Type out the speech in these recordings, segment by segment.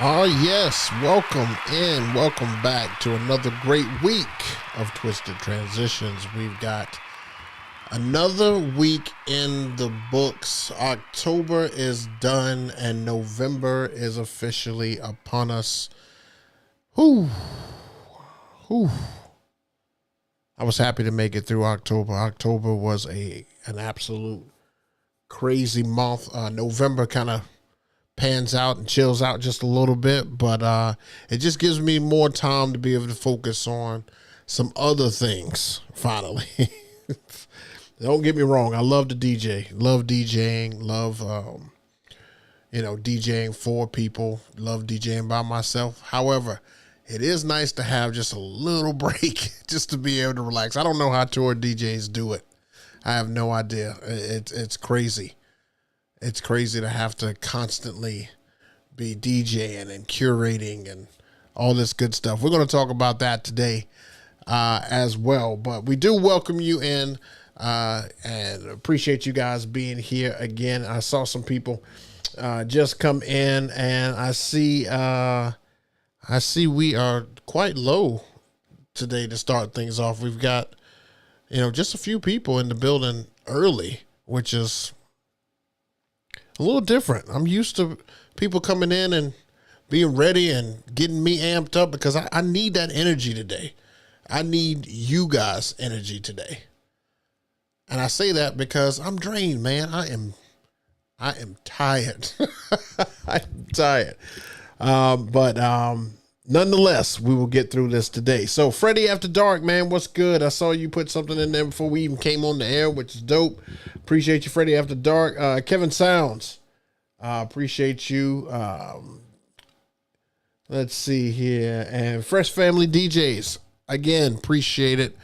Oh, yes. Welcome in. Welcome back to another great week of Twisted Transitions. We've got another week in the books. October is done and November is officially upon us. Whew. I was happy to make it through October. October was an absolute crazy month. November kind of pans out and chills out just a little bit, but it just gives me more time to be able to focus on some other things finally. Don't get me wrong, I love to DJ, love DJing, love DJing for people, love DJing by myself. However, it is nice to have just a little break just to be able to relax. I don't know how tour DJs do it. I have no idea. It's crazy. It's crazy to have to constantly be DJing and curating and all this good stuff. We're going to talk about that today as well. But we do welcome you in and appreciate you guys being here again. I saw some people just come in, and I see we are quite low today to start things off. We've got, just a few people in the building early, which is a little different. I'm used to people coming in and being ready and getting me amped up because I need that energy today. I need you guys' energy today. And I say that because I'm drained, man. I am tired. I'm tired. But nonetheless, we will get through this today. So Freddie After Dark, man, what's good? I saw you put something in there before we even came on the air, which is dope. Appreciate you, Freddie After Dark. Kevin Sounds, appreciate you. Let's see here. And Fresh Family DJs, again, appreciate it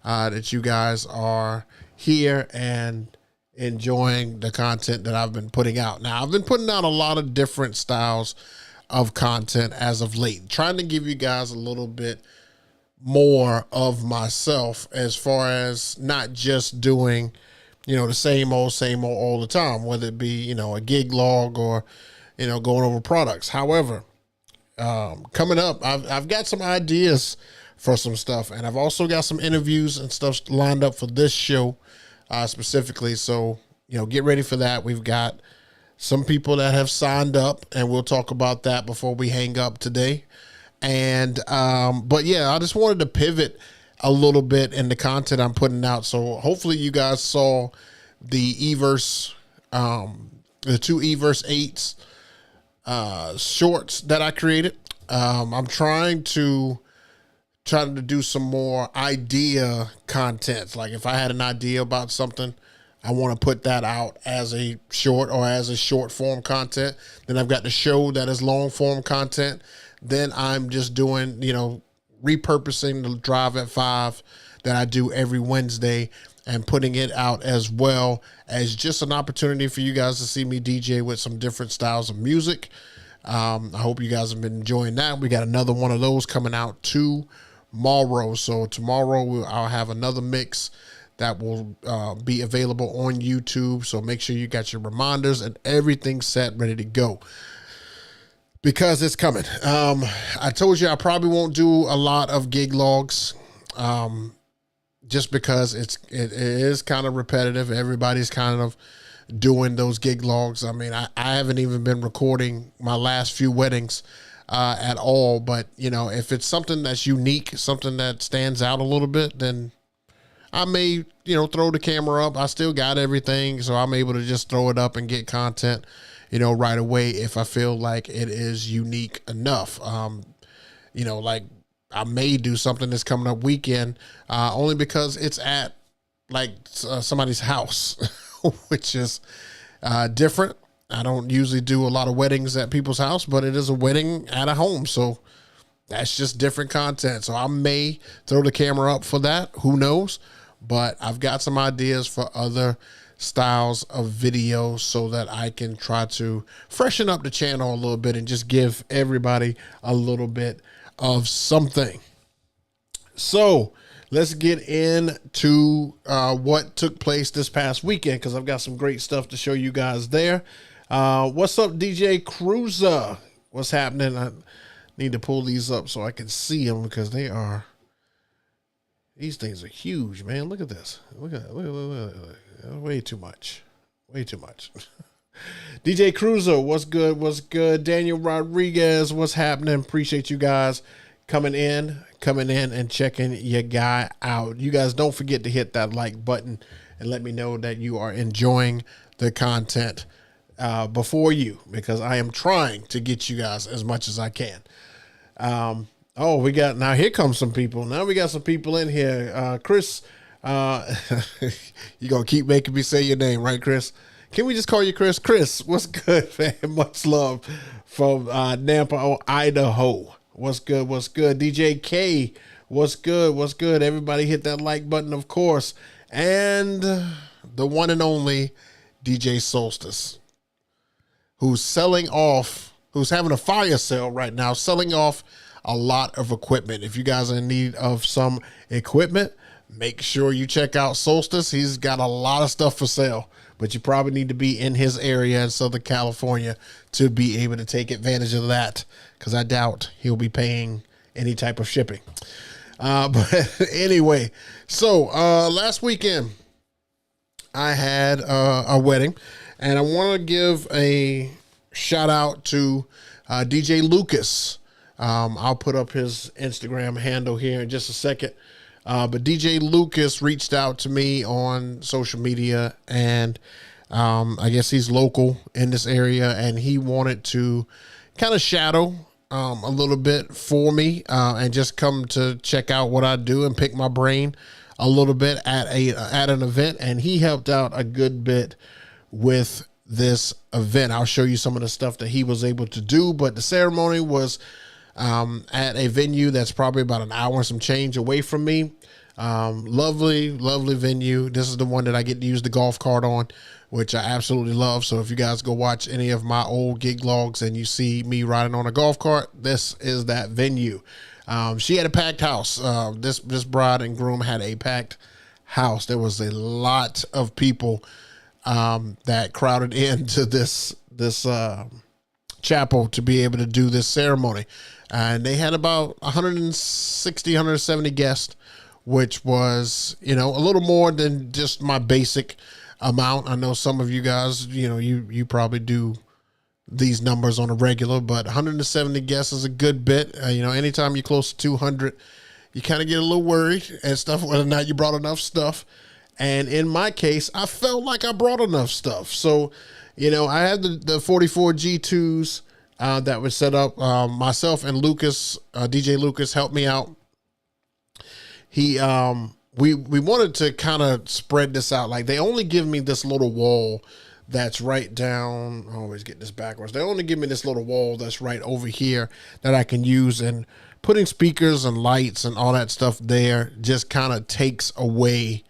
that you guys are here and enjoying the content that I've been putting out. Now, I've been putting out a lot of different styles of content as of late, trying to give you guys a little bit more of myself as far as not just doing, the same old all the time, whether it be, a gig log or, going over products. However, coming up, I've got some ideas for some stuff, and I've also got some interviews and stuff lined up for this show specifically. So, get ready for that. We've got some people that have signed up, and we'll talk about that before we hang up today. And, but yeah, I just wanted to pivot a little bit in the content I'm putting out. So hopefully you guys saw the Everse, the two Everse 8s, shorts that I created. I'm trying to do some more idea content. Like if I had an idea about something, I want to put that out as a short or as a short form content. Then I've got the show that is long form content. Then I'm just doing, repurposing the Drive at 5 that I do every Wednesday and putting it out as well as just an opportunity for you guys to see me DJ with some different styles of music. I hope you guys have been enjoying that. We got another one of those coming out tomorrow. So tomorrow I'll have another mix that will be available on YouTube. So make sure you got your reminders and everything set, ready to go, because it's coming. I told you I probably won't do a lot of gig logs, just because it is kind of repetitive. Everybody's kind of doing those gig logs. I mean, I haven't even been recording my last few weddings at all. But, if it's something that's unique, something that stands out a little bit, then I may, throw the camera up. I still got everything, so I'm able to just throw it up and get content, right away if I feel like it is unique enough. Like I may do something this coming up weekend, only because it's at like somebody's house, which is different. I don't usually do a lot of weddings at people's house, but it is a wedding at a home, so that's just different content. So I may throw the camera up for that. Who knows? But I've got some ideas for other styles of video so that I can try to freshen up the channel a little bit and just give everybody a little bit of something. So let's get into what took place this past weekend, because I've got some great stuff to show you guys there. What's up, DJ Cruiser? What's happening? I need to pull these up so I can see them, because these things are huge, man. Look at this. Look. Way too much. DJ Cruiser, what's good? Daniel Rodriguez, what's happening? Appreciate you guys coming in and checking your guy out. You guys don't forget to hit that like button and let me know that you are enjoying the content before you, because I am trying to get you guys as much as I can. Now here comes some people. Now we got some people in here. Chris, you gonna keep making me say your name, right, Chris? Can we just call you Chris? Chris, what's good, man? Much love from Nampa, Idaho. What's good? DJ K, what's good? Everybody hit that like button, of course. And the one and only DJ Solstice, who's having a fire sale right now, selling off a lot of equipment. If you guys are in need of some equipment, make sure you check out Solstice. He's got a lot of stuff for sale, but you probably need to be in his area in Southern California to be able to take advantage of that, because I doubt he'll be paying any type of shipping. But anyway, so last weekend I had a wedding, And I want to give a shout out to DJ Lucas. I'll put up his Instagram handle here in just a second. But DJ Lucas reached out to me on social media, and I guess he's local in this area, and he wanted to kind of shadow a little bit for me and just come to check out what I do and pick my brain a little bit at an event. And he helped out a good bit with this event. I'll show you some of the stuff that he was able to do, but the ceremony was at a venue that's probably about an hour and some change away from me. Lovely venue. This is the one that I get to use the golf cart on, which I absolutely love. So if you guys go watch any of my old gig logs and you see me riding on a golf cart, this is that venue. She had a packed house. This bride and groom had a packed house. There was a lot of people that crowded into this chapel to be able to do this ceremony. And they had about 160, 170 guests, which was, a little more than just my basic amount. I know some of you guys, you probably do these numbers on a regular, but 170 guests is a good bit. Anytime you're close to 200, you kind of get a little worried and stuff, whether or not you brought enough stuff. And in my case, I felt like I brought enough stuff. So, I had the 44 G2s that was set up. Myself and Lucas, DJ Lucas, helped me out. He, we wanted to kind of spread this out. Like, they only give me this little wall that's right down. I always get this backwards. They only give me this little wall that's right over here that I can use, and putting speakers and lights and all that stuff there just kind of takes away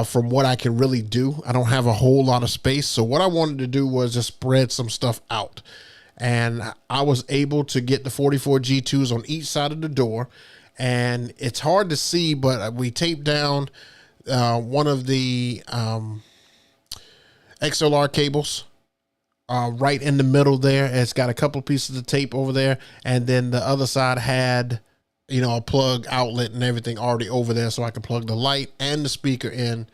from what I can really do. I don't have a whole lot of space. So what I wanted to do was just spread some stuff out. And I was able to get the 44 G2s on each side of the door. And it's hard to see, but we taped down one of the XLR cables right in the middle there. It's got a couple pieces of tape over there. And then the other side had, a plug outlet and everything already over there, so I could plug the light and the speaker in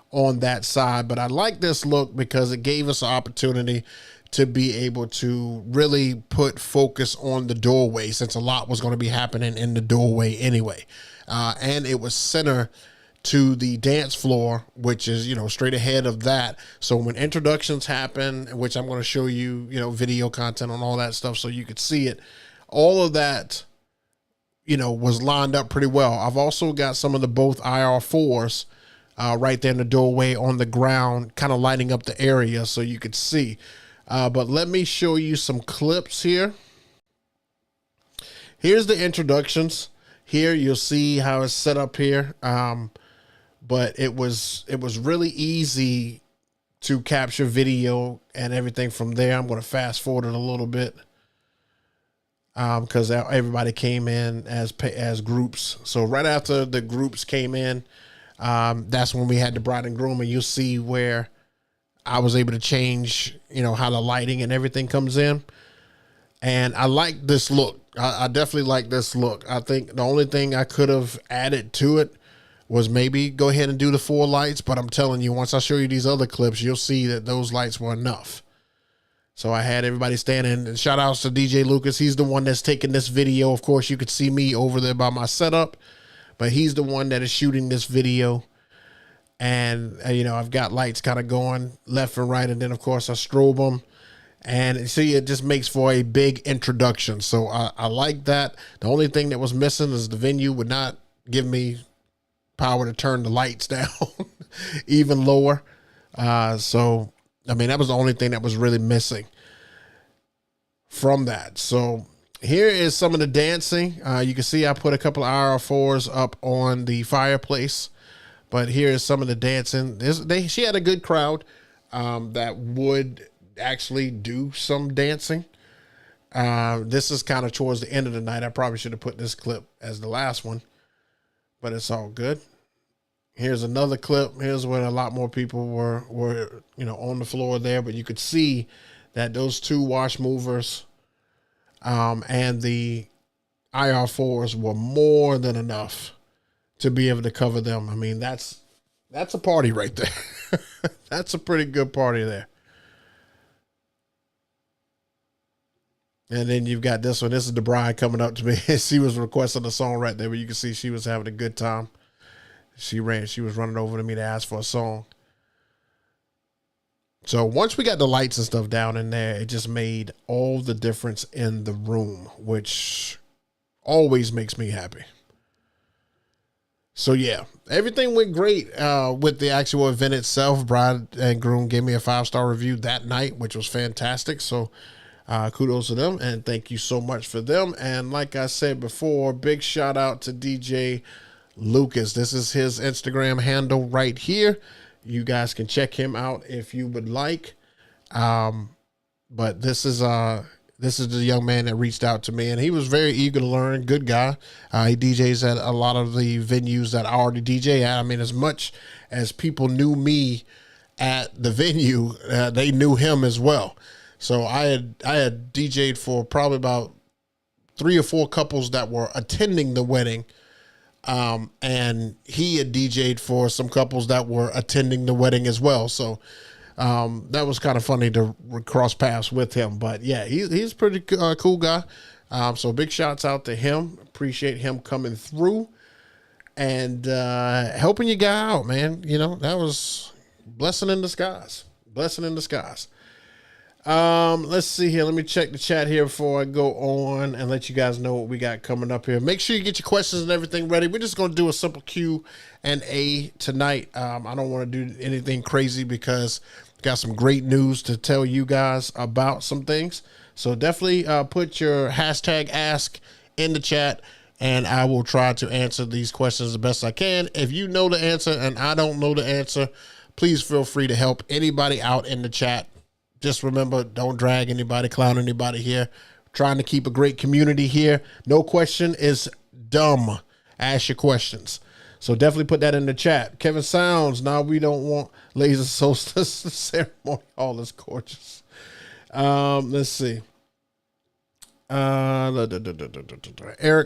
on that side. But I like this look because it gave us an opportunity to be able to really put focus on the doorway, since a lot was going to be happening in the doorway anyway. And it was center to the dance floor, which is, straight ahead of that. So when introductions happen, which I'm going to show you, video content on all that stuff so you could see it, all of that, was lined up pretty well. I've also got some of the both IR4s right there in the doorway on the ground, kind of lighting up the area so you could see. But let me show you some clips here. Here's the introductions. Here you'll see how it's set up here. But it was really easy to capture video and everything from there. I'm going to fast forward it a little bit because everybody came in as groups. So right after the groups came in, that's when we had the bride and groom, and you'll see where I was able to change, how the lighting and everything comes in. And I like this look. I definitely like this look. I think the only thing I could have added to it was maybe go ahead and do the 4 lights. But I'm telling you, once I show you these other clips, you'll see that those lights were enough. So I had everybody standing, and shout outs to DJ Lucas. He's the one that's taking this video. Of course, you could see me over there by my setup, but he's the one that is shooting this video. And, I've got lights kind of going left and right. And then, of course, I strobe them. And see, it just makes for a big introduction. So I like that. The only thing that was missing is the venue would not give me power to turn the lights down even lower. So, that was the only thing that was really missing from that. So here is some of the dancing. You can see I put a couple of IR4s up on the fireplace. But here is some of the dancing. She had a good crowd that would actually do some dancing. This is kind of towards the end of the night. I probably should have put this clip as the last one, but it's all good. Here's another clip. Here's where a lot more people were on the floor there, but you could see that those 2 wash movers and the IR4s were more than enough to be able to cover them. That's a party right there. That's a pretty good party there. And then you've got this one. This is the bride coming up to me. She was requesting a song right there, but you can see she was having a good time. She was running over to me to ask for a song. So once we got the lights and stuff down in there, it just made all the difference in the room, which always makes me happy. So yeah, everything went great with the actual event itself. Bride and groom gave me a 5-star review that night, which was fantastic. So kudos to them, and thank you so much for them. And like I said before, big shout out to DJ Lucas. This is his Instagram handle right here. You guys can check him out if you would like. But this is the young man that reached out to me, and he was very eager to learn. Good guy. He DJs at a lot of the venues that I already DJ at. I mean, as much as people knew me at the venue, they knew him as well. So I had DJ'd for probably about 3 or 4 couples that were attending the wedding. And he had DJ'd for some couples that were attending the wedding as well. So that was kind of funny to cross paths with him. But yeah, he's a pretty cool guy. So big shouts out to him. Appreciate him coming through and helping your guy out, man. You know, that was blessing in disguise. Blessing in disguise. Let's see here. Let me check the chat here before I go on and let you guys know what we got coming up here. Make sure you get your questions and everything ready. We're just going to do a simple Q&A tonight. I don't want to do anything crazy because we got some great news to tell you guys about some things. So definitely put your hashtag ask in the chat, and I will try to answer these questions the best I can. If you know the answer and I don't know the answer, please feel free to help anybody out in the chat. Just remember, don't drag anybody, clown anybody here. Trying to keep a great community here. No question is dumb. Ask your questions. So definitely put that in the chat. Kevin Sounds, now we don't want laser solstice ceremony. All is gorgeous. Let's see. Eric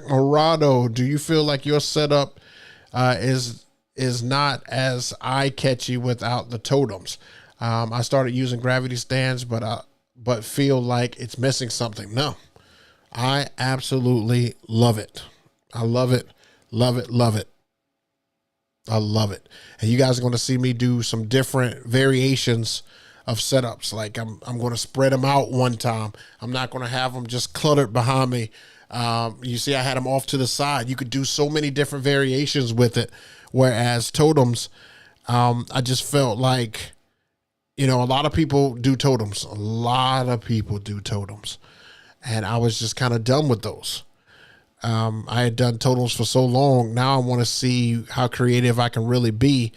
Morado, do you feel like your setup is not as eye-catchy without the totems? I started using gravity stands, but feel like it's missing something. No, I absolutely love it. I love it, love it, love it. I love it. And you guys are going to see me do some different variations of setups. Like I'm going to spread them out one time. I'm not going to have them just cluttered behind me. You see, I had them off to the side. You could do so many different variations with it. Whereas totems, I just felt like, you know, a lot of people do totems. A lot of people do totems. And I was just kind of done with those. I had done totems for so long. Now I want to see how creative I can really be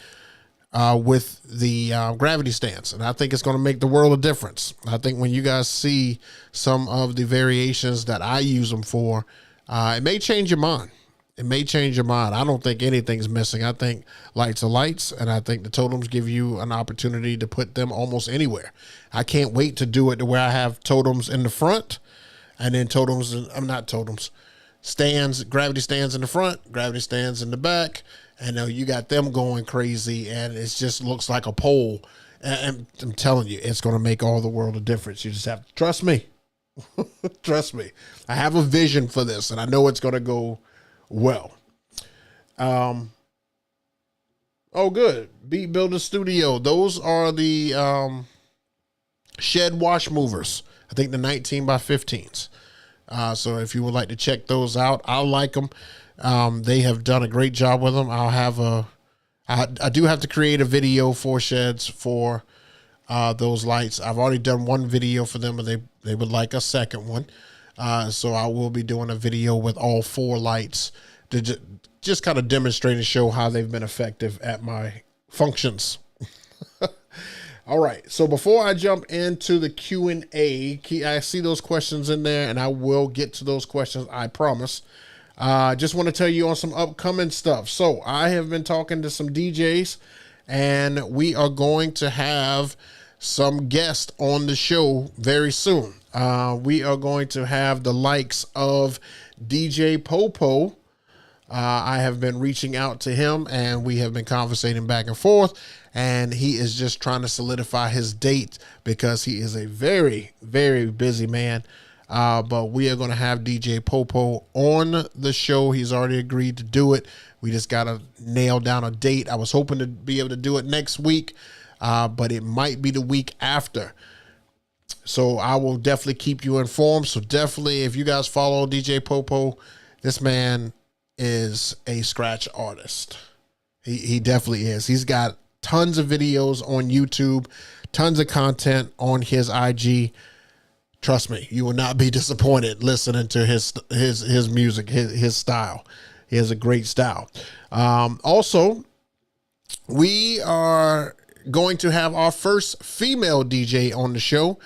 with the gravity stance. And I think it's going to make the world of difference. I think when you guys see some of the variations that I use them for, it may change your mind. It may change your mind. I don't think anything's missing. I think lights are lights, and I think the totems give you an opportunity to put them almost anywhere. I can't wait to do it to where I have totems in the front, and then stands, gravity stands in the front, gravity stands in the back, and now you got them going crazy, and it just looks like a pole. And I'm telling you, it's going to make all the world of difference. You just have to trust me. Trust me. I have a vision for this, and I know it's going to go well. Oh, good. Beat Builder Studio. Those are the shed wash movers. I think the 19 by 15s. So if you would like to check those out, I like them. They have done a great job with them. I do have to create a video for sheds for those lights. I've already done one video for them, but they would like a second one. So I will be doing a video with all 4 lights to just kind of demonstrate and show how they've been effective at my functions. All right. So before I jump into the Q&A, I see those questions in there, and I will get to those questions, I promise. Just want to tell you on some upcoming stuff. So I have been talking to some DJs, and we are going to have some guests on the show very soon. We are going to have the likes of DJ Popo. I have been reaching out to him, and we have been conversating back and forth, and he is just trying to solidify his date because he is a very, very busy man. But we are going to have DJ Popo on the show. He's already agreed to do it. We just got to nail down a date. I was hoping to be able to do it next week, but it might be the week after. So I will definitely keep you informed. So definitely, if you guys follow DJ Popo, this man is a scratch artist. He definitely is. He's got tons of videos on YouTube, tons of content on his IG. Trust me, you will not be disappointed listening to his music, his style. He has a great style. Also, we are going to have our first female DJ on the show.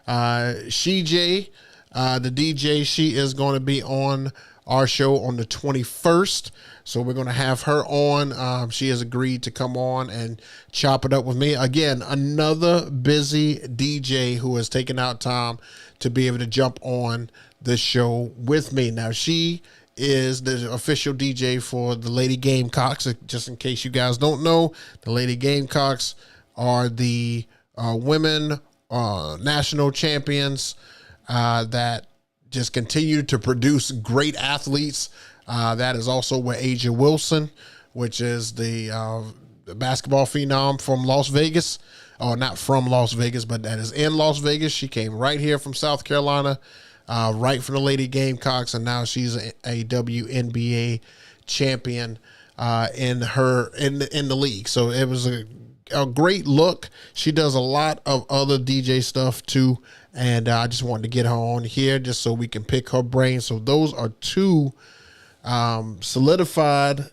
the DJ, she is going to be on our show on the 21st. So we're going to have her on. She has agreed to come on and chop it up with me. Again, another busy DJ who has taken out time to be able to jump on this show with me. Now, she is the official DJ for the Lady Gamecocks. Just in case you guys don't know, the Lady Gamecocks are the women national champions that just continue to produce great athletes. That is also where Aja Wilson, which is the basketball phenom from Las Vegas, or not from Las Vegas, but that is in Las Vegas. She came right here from South Carolina, right from the Lady Gamecocks, and now she's a WNBA champion in the league. So it was a great look. She does a lot of other DJ stuff too, and I just wanted to get her on here just so we can pick her brain. So those are two solidified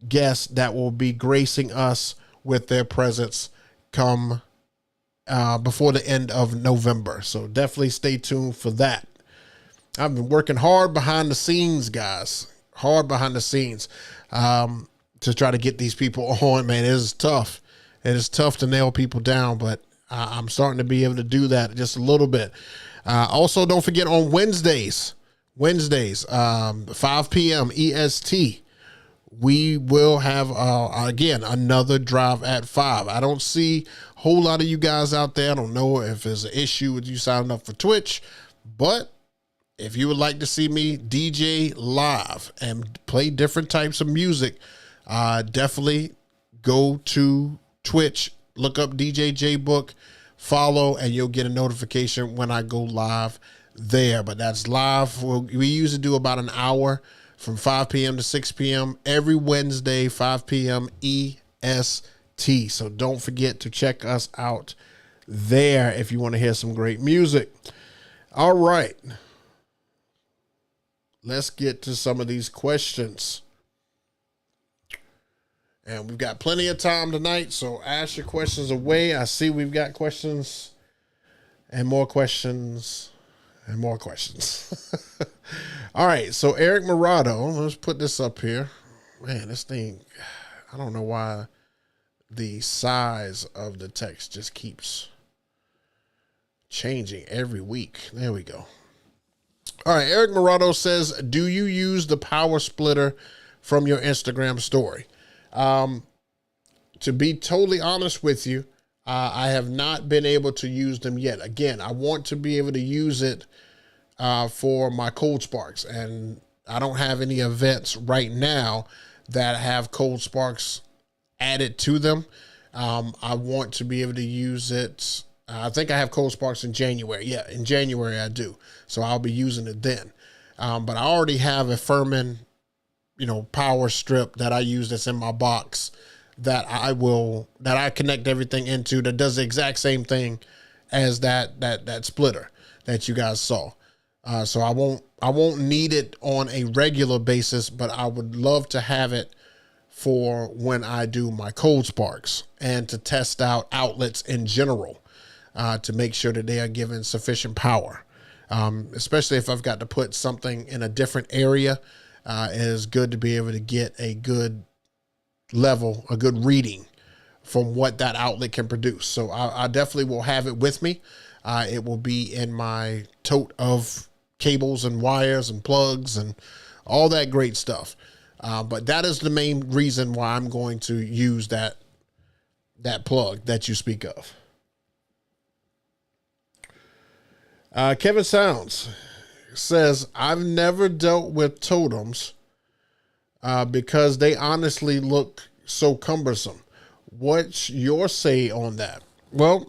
guests that will be gracing us with their presence come before the end of November. So definitely stay tuned for that. I've been working hard behind the scenes, guys. Hard behind the scenes to try to get these people on, man. It is tough. It is tough to nail people down, but I'm starting to be able to do that just a little bit. Also, don't forget on Wednesdays, 5 p.m. EST, we will have, again, another Drive at 5. I don't see a whole lot of you guys out there. I don't know if there's an issue with you signing up for Twitch, but if you would like to see me DJ live and play different types of music, definitely go to Twitch, look up DJ JayBook, follow, and you'll get a notification when I go live there. But that's live. We usually do about an hour from 5 p.m. to 6 p.m. every Wednesday, 5 p.m. EST. So don't forget to check us out there if you want to hear some great music. All right. Let's get to some of these questions. And we've got plenty of time tonight, so ask your questions away. I see we've got questions and more questions and more questions. All right, so Eric Morado, let's put this up here. Man, this thing, I don't know why the size of the text just keeps changing every week. There we go. All right, Eric Morado says, do you use the power splitter from your Instagram story? To be totally honest with you, I have not been able to use them yet. Again, I want to be able to use it for my Cold Sparks, and I don't have any events right now that have Cold Sparks added to them. I want to be able to use it. I think I have Cold Sparks in January. Yeah, in January I do. So I'll be using it then. But I already have a Furman, power strip that I use that's in my box that I connect everything into, that does the exact same thing as that splitter that you guys saw. So I won't need it on a regular basis, but I would love to have it for when I do my Cold Sparks and to test out outlets in general, to make sure that they are given sufficient power. Especially if I've got to put something in a different area. It is good to be able to get a good level, a good reading from what that outlet can produce. So I definitely will have it with me. It will be in my tote of cables and wires and plugs and all that great stuff. But that is the main reason why I'm going to use that plug that you speak of. Kevin Sounds says, I've never dealt with totems because they honestly look so cumbersome. What's your say on that? Well,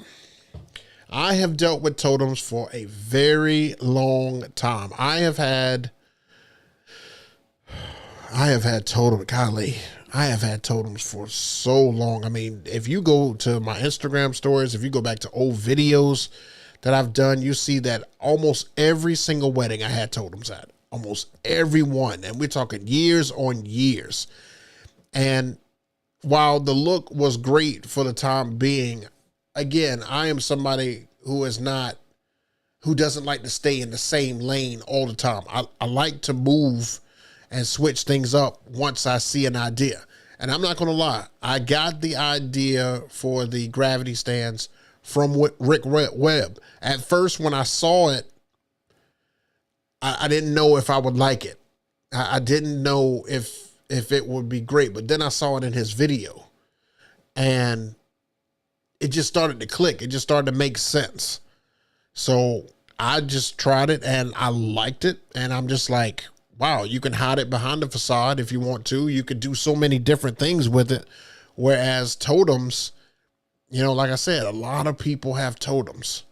I have dealt with totems for a very long time. I have had totems, golly, I have had totems for so long. I mean, if you go to my Instagram stories, if you go back to old videos that I've done, you see that almost every single wedding I had totems at. Almost every one. And we're talking years on years. And while the look was great for the time being, again, I am somebody who doesn't like to stay in the same lane all the time. I like to move and switch things up once I see an idea. And I'm not going to lie, I got the idea for the gravity stands from Rick Webb. At first, when I saw it, I didn't know if I would like it. I didn't know if it would be great, but then I saw it in his video and it just started to click. It just started to make sense. So I just tried it and I liked it. And I'm just like, wow, you can hide it behind the facade if you want to. You could do so many different things with it. Whereas totems, you know, like I said, a lot of people have totems.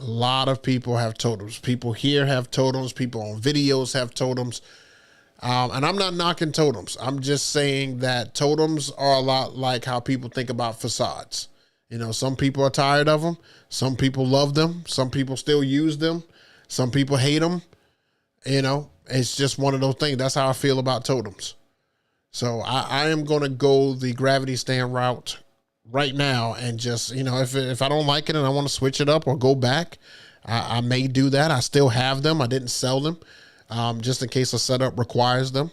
A lot of people have totems. People here have totems. People on videos have totems. And I'm not knocking totems. I'm just saying that totems are a lot like how people think about facades. You know, some people are tired of them. Some people love them. Some people still use them. Some people hate them. You know, it's just one of those things. That's how I feel about totems. So I am going to go the gravity stand route right now. And just, you know, if I don't like it and I want to switch it up or go back, I may do that. I still have them. I didn't sell them just in case a setup requires them.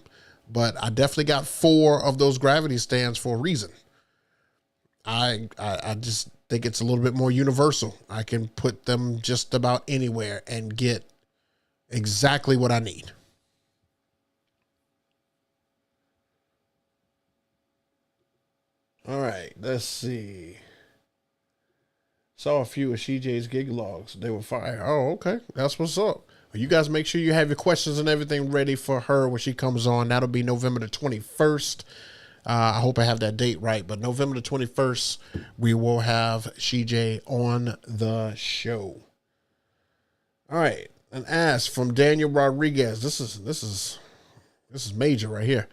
But I definitely got 4 of those gravity stands for a reason. I just think it's a little bit more universal. I can put them just about anywhere and get exactly what I need. All right, let's see. Saw a few of CJ's gig logs. They were fire. Oh, okay. That's what's up. Well, you guys make sure you have your questions and everything ready for her when she comes on. That'll be November the 21st. I hope I have that date right, but November the 21st, we will have CJ on the show. All right. An ask from Daniel Rodriguez. This is major right here.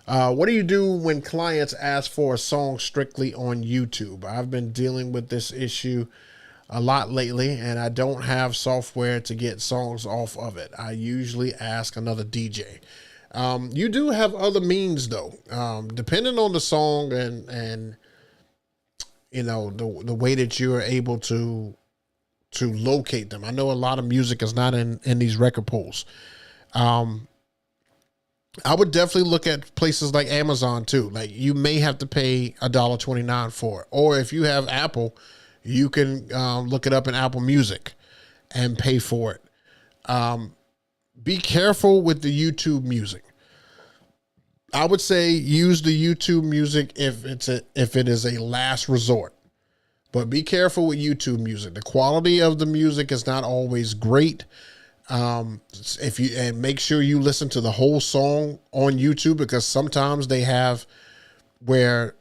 What do you do when clients ask for a song strictly on YouTube? I've been dealing with this issue a lot lately, and I don't have software to get songs off of it. I usually ask another DJ. You do have other means though, depending on the song and you know, the way that you're able to locate them. I know a lot of music is not in these record pools. I would definitely look at places like Amazon too. Like you may have to pay $1.29 for it. Or if you have Apple, you can look it up in Apple Music and pay for it. Be careful with the YouTube music. I would say use the YouTube music if it is a last resort. But be careful with YouTube music. The quality of the music is not always great. And make sure you listen to the whole song on YouTube, because sometimes they have where,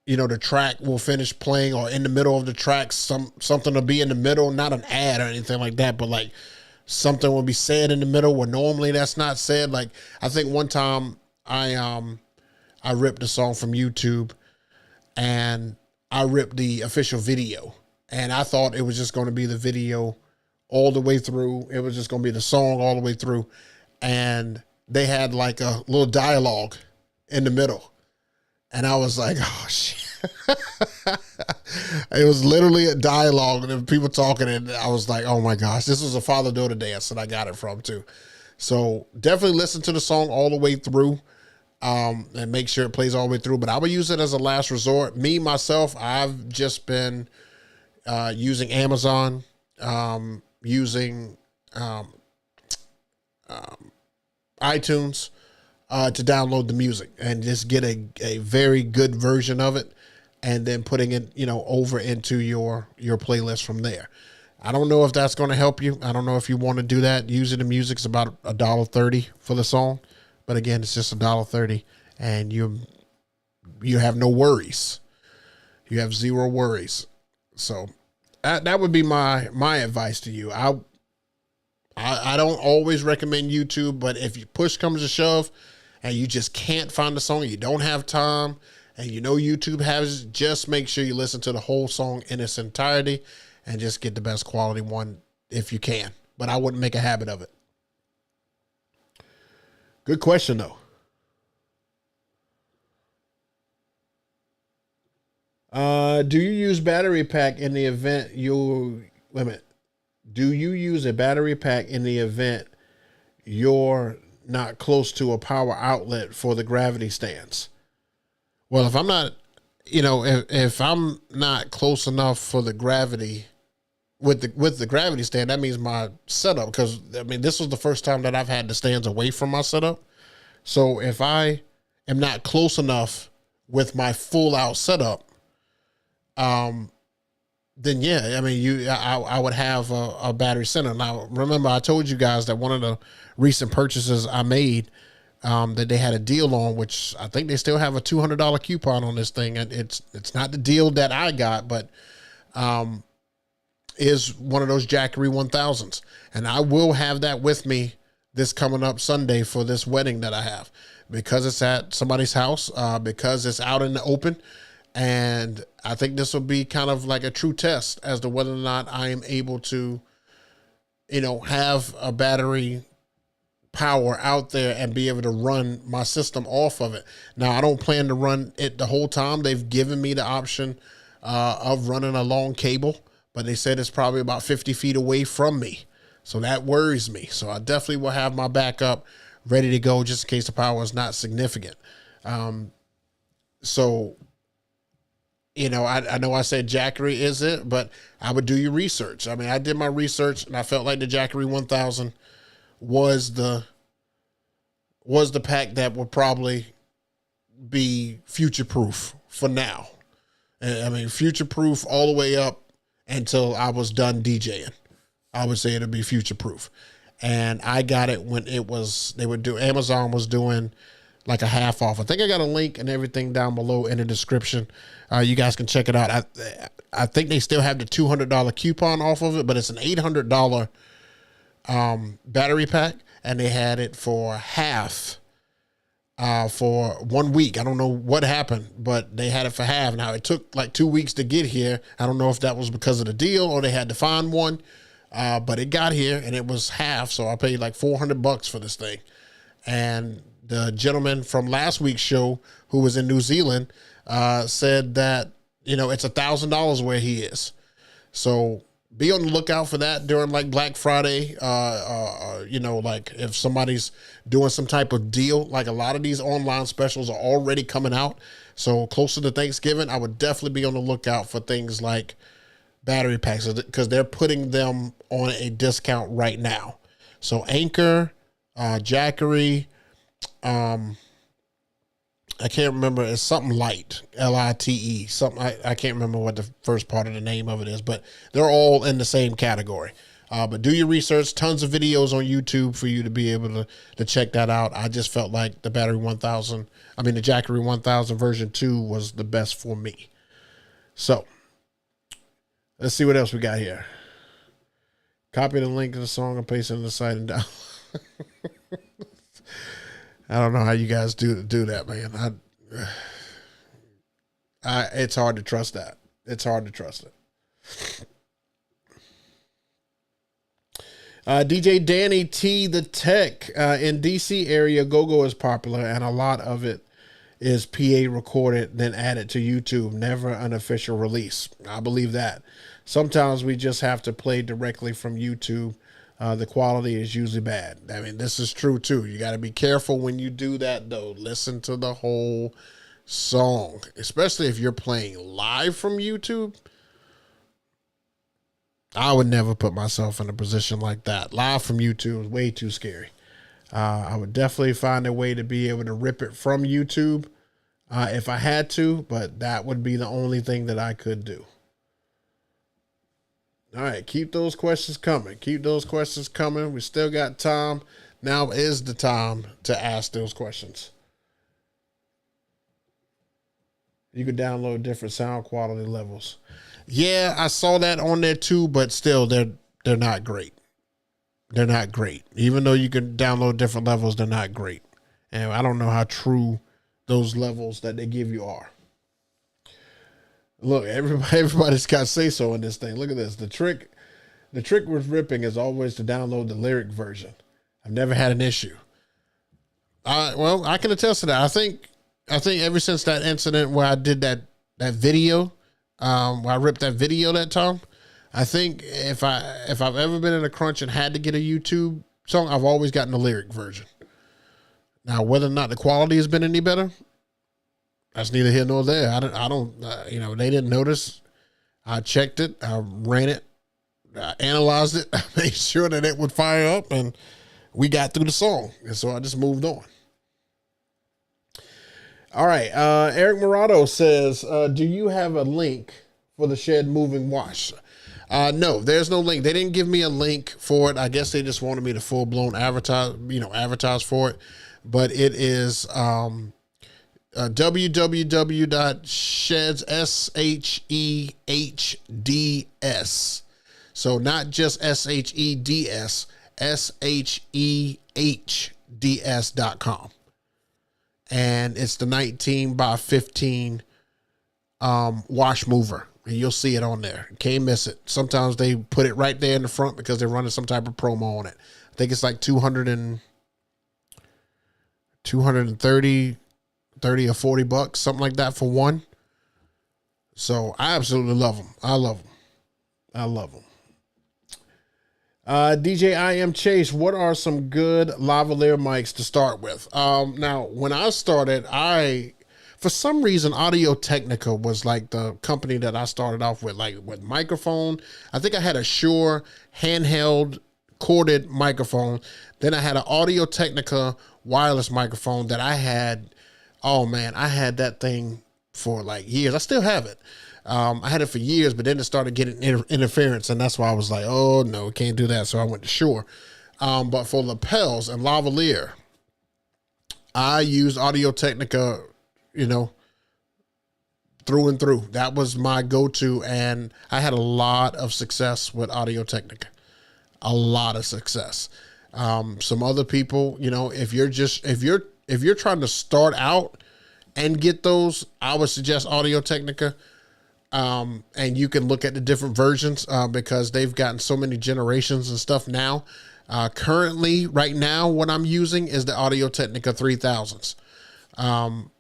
you know, the track will finish playing, or in the middle of the track, something will be in the middle, not an ad or anything like that, but like something will be said in the middle where normally that's not said. Like I think one time I ripped a song from YouTube and I ripped the official video, and I thought it was just going to be the video all the way through. It was just going to be the song all the way through. And they had like a little dialogue in the middle. And I was like, oh shit. It was literally a dialogue and there were people talking, and I was like, oh my gosh, this was a father-daughter dance that I got it from too. So definitely listen to the song all the way through, and make sure it plays all the way through. But I would use it as a last resort. Me, myself, I've just been using Amazon, using iTunes to download the music and just get a very good version of it, and then putting it, you know, over into your playlist from there. I don't know if that's going to help you. I don't know if you want to do that. Usually the music's about $1.30 for the song, but again, it's just $1.30, and you have no worries. You have zero worries. So that would be my advice to you. I don't always recommend YouTube, but if you push comes to shove and you just can't find the song, you don't have time, and you know YouTube has it, just make sure you listen to the whole song in its entirety and just get the best quality one if you can. But I wouldn't make a habit of it. Good question, though. Do you use battery pack in the event wait a minute. Do you use a battery pack in the event you're not close to a power outlet for the gravity stands? Well, if I'm not, if I'm not close enough for the gravity with the gravity stand, that means my setup, because I mean, this was the first time that I've had the stands away from my setup. So if I am not close enough with my full out setup, then yeah, I mean, I would have a battery center. Now, remember, I told you guys that one of the recent purchases I made, that they had a deal on, which I think they still have a $200 coupon on this thing. And it's not the deal that I got, but, is one of those Jackery 1000s. And I will have that with me this coming up Sunday for this wedding that I have, because it's at somebody's house, because it's out in the open. And I think this will be kind of like a true test as to whether or not I am able to, have a battery power out there and be able to run my system off of it. Now, I don't plan to run it the whole time. They've given me the option of running a long cable, but they said it's probably about 50 feet away from me. So that worries me. So I definitely will have my backup ready to go just in case the power is not significant. So, I know I said Jackery is it, but I would do your research. I mean, I did my research and I felt like the Jackery 1000 was the pack that would probably be future proof for now. I mean, future proof all the way up until I was done DJing. I would say it'd be future proof. And I got it when Amazon was doing like a half off. I think I got a link and everything down below in the description. You guys can check it out. I think they still have the $200 coupon off of it, but it's an $800 battery pack, and they had it for half for 1 week. I don't know what happened, but they had it for half. Now, it took like 2 weeks to get here. I don't know if that was because of the deal or they had to find one, but it got here and it was half. So I paid like $400 for this thing. And the gentleman from last week's show who was in New Zealand said that, it's $1,000 where he is. So be on the lookout for that during like Black Friday. Like if somebody's doing some type of deal, like a lot of these online specials are already coming out. So closer to Thanksgiving, I would definitely be on the lookout for things like battery packs, because they're putting them on a discount right now. So Anchor, Jackery, I can't remember. It's something light, LITE. Something I can't remember what the first part of the name of it is, but they're all in the same category. But do your research. Tons of videos on YouTube for you to be able to check that out. I just felt like the Jackery 1000 version 2 was the best for me. So let's see what else we got here. Copy the link to the song and paste it in the site and down. I don't know how you guys do that, man. It's hard to trust that. It's hard to trust it. DJ Danny T, the Tech, in DC area, go-go is popular, and a lot of it is PA recorded, then added to YouTube. Never an official release. I believe that. Sometimes we just have to play directly from YouTube. The quality is usually bad. I mean, this is true too. You got to be careful when you do that, though. Listen to the whole song, especially if you're playing live from YouTube. I would never put myself in a position like that. Live from YouTube is way too scary. I would definitely find a way to be able to rip it from YouTube if I had to, but that would be the only thing that I could do. All right, keep those questions coming. Keep those questions coming. We still got time. Now is the time to ask those questions. You can download different sound quality levels. Yeah, I saw that on there too, but still, they're not great. They're not great. Even though you can download different levels, they're not great. And I don't know how true those levels that they give you are. Look, everybody's got say so in this thing. Look at this. The trick with ripping is always to download the lyric version. I've never had an issue. Well, I can attest to that. I think ever since that incident where I did that video, where I ripped that video that time, I think if I've ever been in a crunch and had to get a YouTube song, I've always gotten the lyric version. Now, whether or not the quality has been any better, that's neither here nor there. I don't they didn't notice. I checked it. I ran it. I analyzed it. I made sure that it would fire up, and we got through the song. And so I just moved on. All right. Eric Morado says, do you have a link for the Shed Moving Wash? No, there's no link. They didn't give me a link for it. I guess they just wanted me to full blown advertise for it. But it is www.sheds, So not just SHEDS, SHEHDS.com. And it's the 19 by 15 wash mover. And you'll see it on there. Can't miss it. Sometimes they put it right there in the front because they're running some type of promo on it. I think it's like 230 or $40, something like that for one. So I absolutely love them. I love them. DJ I Am Chase, what are some good lavalier mics to start with? Now, when I started, for some reason, Audio Technica was like the company that I started off with, like with microphone. I think I had a Shure handheld corded microphone. Then I had an Audio Technica wireless microphone that I had. Oh man, I had that thing for like years. I still have it. I had it for years, but then it started getting interference, and that's why I was like, oh no, can't do that. So I went to Shure. But for lapels and lavalier, I used Audio Technica, through and through. That was my go-to, and I had a lot of success with Audio Technica. A lot of success. Some other people, if you're trying to start out and get those, I would suggest Audio Technica. And you can look at the different versions because they've gotten so many generations and stuff now. Currently, right now, what I'm using is the Audio Technica 3000s.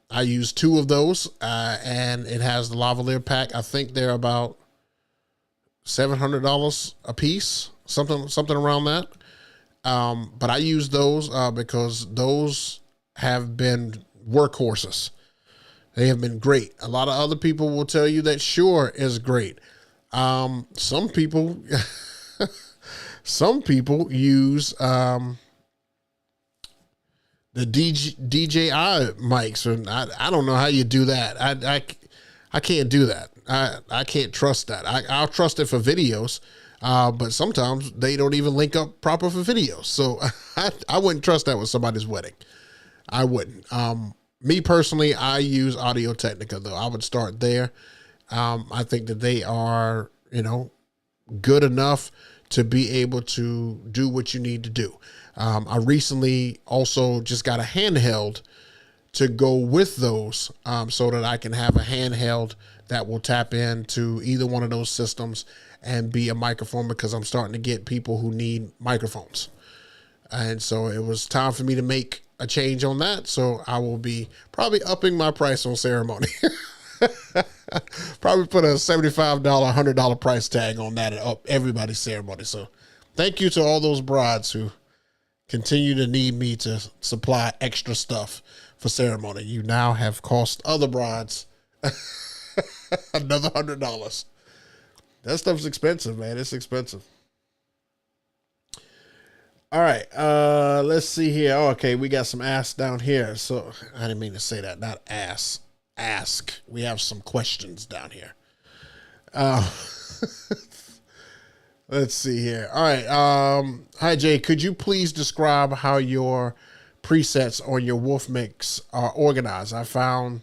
I use two of those, and it has the lavalier pack. I think they're about $700 a piece, something around that. But I use those because those have been workhorses. They have been great. A lot of other people will tell you that Shure is great. Some people use the DJI mics, and I don't know how you do that. I can't do that. I can't trust that. I'll trust it for videos, but sometimes they don't even link up proper for videos. So I wouldn't trust that with somebody's wedding. I wouldn't. Me personally, I use Audio Technica though. I would start there. I think that they are, good enough to be able to do what you need to do. I recently also just got a handheld to go with those, so that I can have a handheld that will tap into either one of those systems and be a microphone, because I'm starting to get people who need microphones. And so it was time for me to make a change on that. So I will be probably upping my price on ceremony. Probably put a $75, $100 price tag on that and up everybody's ceremony. So thank you to all those brides who continue to need me to supply extra stuff for ceremony. You now have cost other brides another $100. That stuff's expensive, man. It's expensive. All right, let's see here. Oh, okay, we got some ask down here. So I didn't mean to say that. Not ask. We have some questions down here. Let's see here. All right. Hi Jay, could you please describe how your presets on your Wolf mix are organized? I found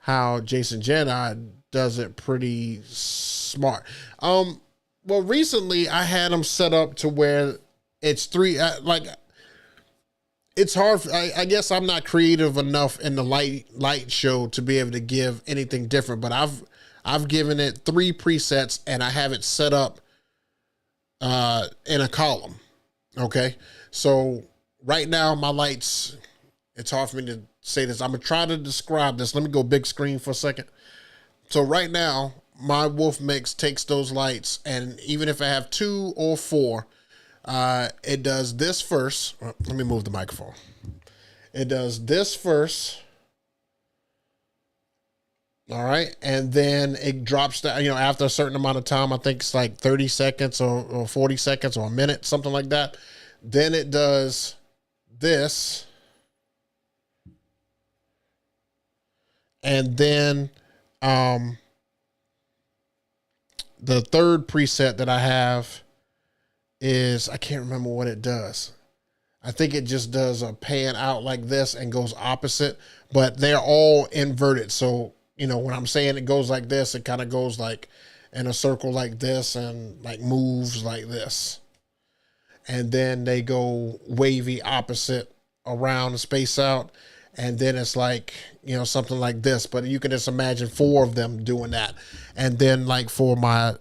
how Jason Jedi does it pretty smart. Well, recently I had them set up to where it's three. Like, it's hard. I guess I'm not creative enough in the light show to be able to give anything different. But I've given it 3 presets and I have it set up in a column. Okay, so right now my lights. It's hard for me to say this. I'm gonna try to describe this. Let me go big screen for a second. So right now, my Wolf mix takes those lights, and even if I have 2 or 4, it does this first. Let me move the microphone. It does this first. All right. And then it drops down, after a certain amount of time. I think it's like 30 seconds or 40 seconds or a minute, something like that. Then it does this. And then the third preset that I have is, I can't remember what it does. I think it just does a pan out like this and goes opposite, but they're all inverted. So, when I'm saying it goes like this, it kind of goes like in a circle like this and like moves like this. And then they go wavy opposite around and space out. And then it's like, something like this, but you can just imagine 4 of them doing that. And then like for my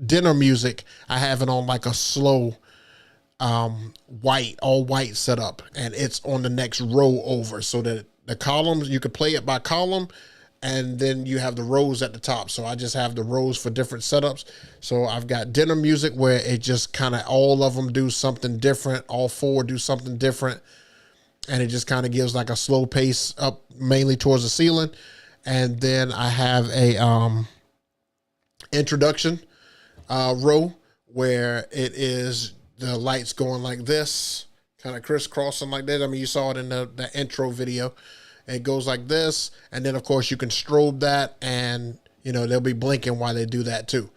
dinner music, I have it on like a slow, all white setup, and it's on the next row over, so that the columns, you could play it by column, and then you have the rows at the top. So I just have the rows for different setups. So I've got dinner music where it just kind of, all of them do something different. All 4 do something different. And it just kind of gives like a slow pace up mainly towards the ceiling. And then I have a introduction row where it is the lights going like this, kind of crisscrossing like that. I mean, you saw it in the intro video. It goes like this. And then, of course, you can strobe that, and, they'll be blinking while they do that too.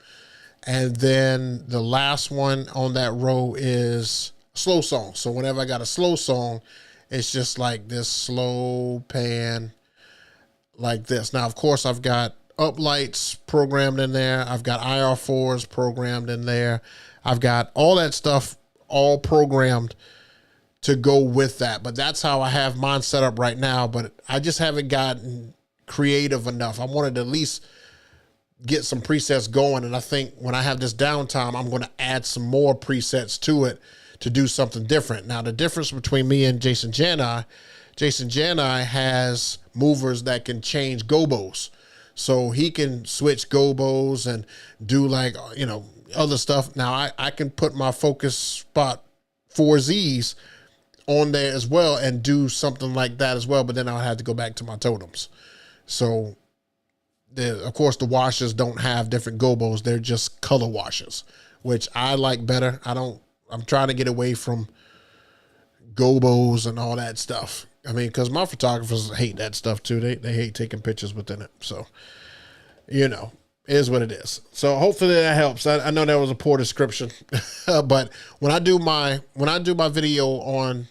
And then the last one on that row is slow song. So whenever I got a slow song, it's just like this slow pan like this. Now, of course, I've got up lights programmed in there. I've got IR4s programmed in there. I've got all that stuff all programmed to go with that. But that's how I have mine set up right now. But I just haven't gotten creative enough. I wanted to at least get some presets going. And I think when I have this downtime, I'm going to add some more presets to it to do something different. Now, the difference between me and Jason Jani has movers that can change gobos. So he can switch gobos and do like, other stuff. Now I can put my focus spot 4Zs on there as well and do something like that as well. But then I'll have to go back to my totems. So of course the washers don't have different gobos. They're just color washers, which I like better. I'm trying to get away from gobos and all that stuff. I mean, because my photographers hate that stuff too. They hate taking pictures within it. So, it is what it is. So hopefully that helps. I know that was a poor description, but when I do my video on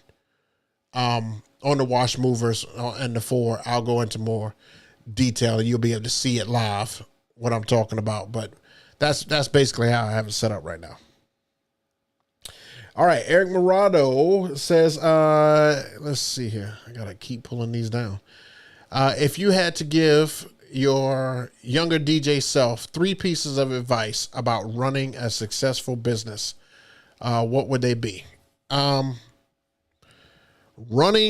the wash movers and the 4, I'll go into more detail and you'll be able to see it live what I'm talking about. But that's basically how I have it set up right now. All right, Eric Morado says, let's see here. I got to keep pulling these down. If you had to give your younger DJ self 3 pieces of advice about running a successful business, what would they be? Running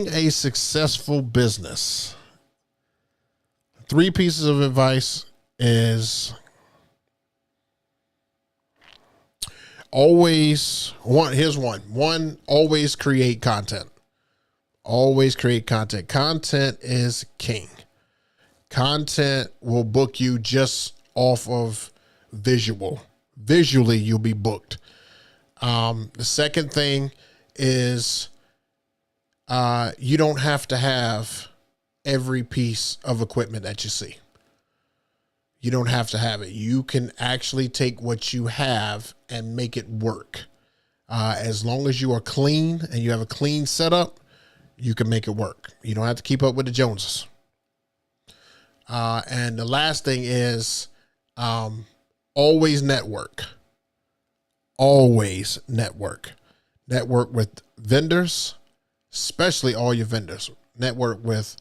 a successful business. 3 pieces of advice is... Here's one. One, always create content. Always create content. Content is king. Content will book you just off of visual. Visually, you'll be booked. The second thing is you don't have to have every piece of equipment that you see. you don't have to have it. You can actually take what you have and make it work. As long as you are clean and you have a clean setup, you can make it work. You don't have to keep up with the Joneses. And the last thing is always network. Always network. Network with vendors, especially all your vendors. Network with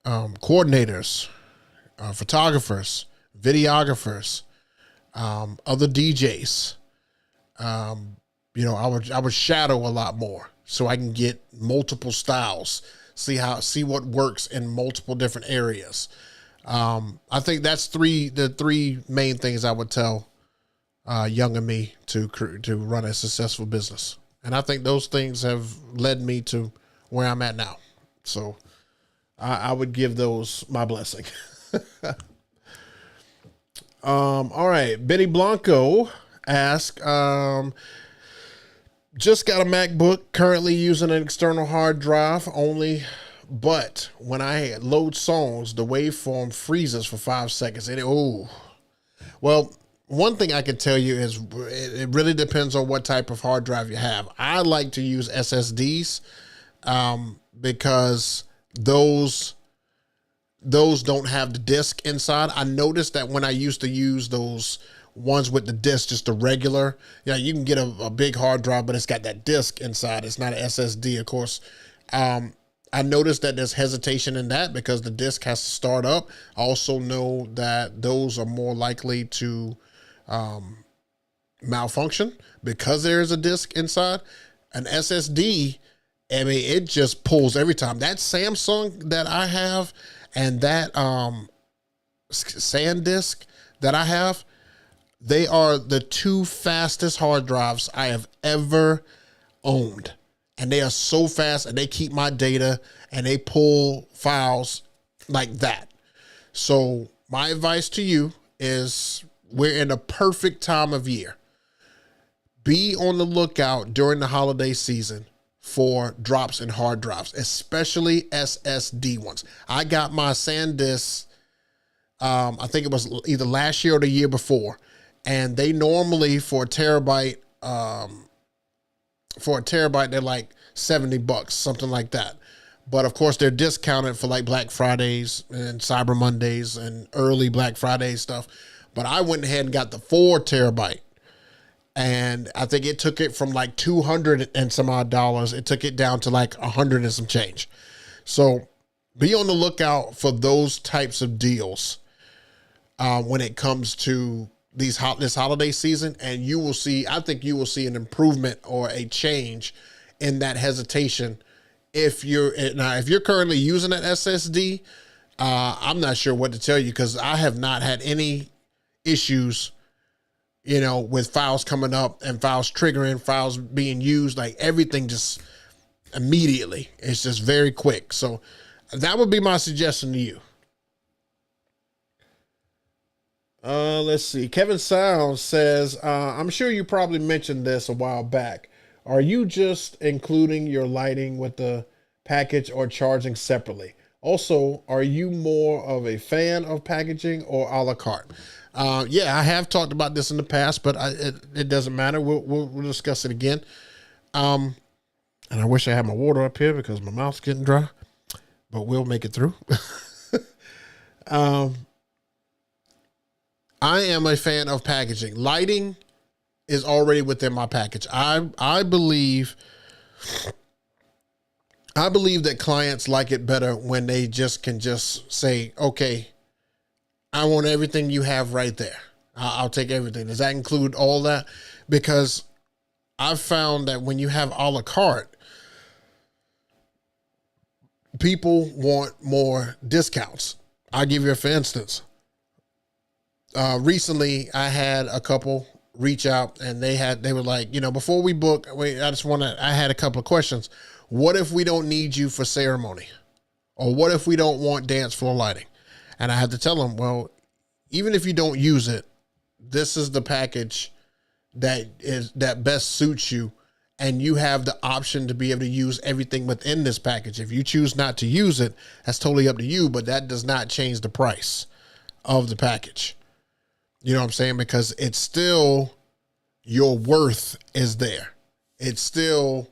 coordinators, photographers, videographers, other DJs. I would shadow a lot more so I can get multiple styles, see what works in multiple different areas. I think that's the three main things I would tell younger me to run a successful business. And I think those things have led me to where I'm at now. So I would give those my blessing. All right. Benny Blanco asked, just got a MacBook, currently using an external hard drive only, but when I load songs, the waveform freezes for 5 seconds. Well, one thing I can tell you is it really depends on what type of hard drive you have. I like to use SSDs because those don't have the disc inside. I noticed that when I used to use those ones with the disc, just the regular, you can get a big hard drive, but it's got that disc inside. It's not an SSD, of course. I noticed that there's hesitation in that because the disc has to start up. I also know that those are more likely to malfunction because there is a disc inside. An SSD, I mean, it just pulls every time. That Samsung that I have and that SanDisk that I have, they are the two fastest hard drives I have ever owned. And they are so fast and they keep my data and they pull files like that. So my advice to you is we're in a perfect time of year. Be on the lookout during the holiday season for drops in hard drives, especially SSD ones. I got my SanDisk, I think it was either last year or the year before. And they normally for a terabyte, they're like $70, something like that. But of course they're discounted for like Black Fridays and Cyber Mondays and early Black Friday stuff. But I went ahead and got the 4 terabyte. And I think it took it from like $200 and some odd dollars. It took it down to like 100 and some change. So be on the lookout for those types of deals when it comes to this holiday season. And you will see, I think you will see an improvement or a change in that hesitation. If you're currently using an SSD, I'm not sure what to tell you because I have not had any issues, with files coming up and files triggering, files being used, like everything just immediately. It's just very quick. So that would be my suggestion to you. Let's see. Kevin Sounds says, I'm sure you probably mentioned this a while back. Are you just including your lighting with the package or charging separately? Also, are you more of a fan of packaging or a la carte? Yeah, I have talked about this in the past, but it doesn't matter. We'll discuss it again. And I wish I had my water up here because my mouth's getting dry, but we'll make it through. I am a fan of packaging. Lighting is already within my package. I believe that clients like it better when they can say, okay, I want everything you have right there. I'll take everything. Does that include all that? Because I've found that when you have a la carte, people want more discounts. I'll give you for instance. Recently I had a couple reach out and they were like, before we book, I had a couple of questions. What if we don't need you for ceremony? Or what if we don't want dance floor lighting? And I had to tell them, well, even if you don't use it, this is the package that best suits you and you have the option to be able to use everything within this package. If you choose not to use it, that's totally up to you, but that does not change the price of the package. You know what I'm saying? Because it's still, your worth is there. It's still,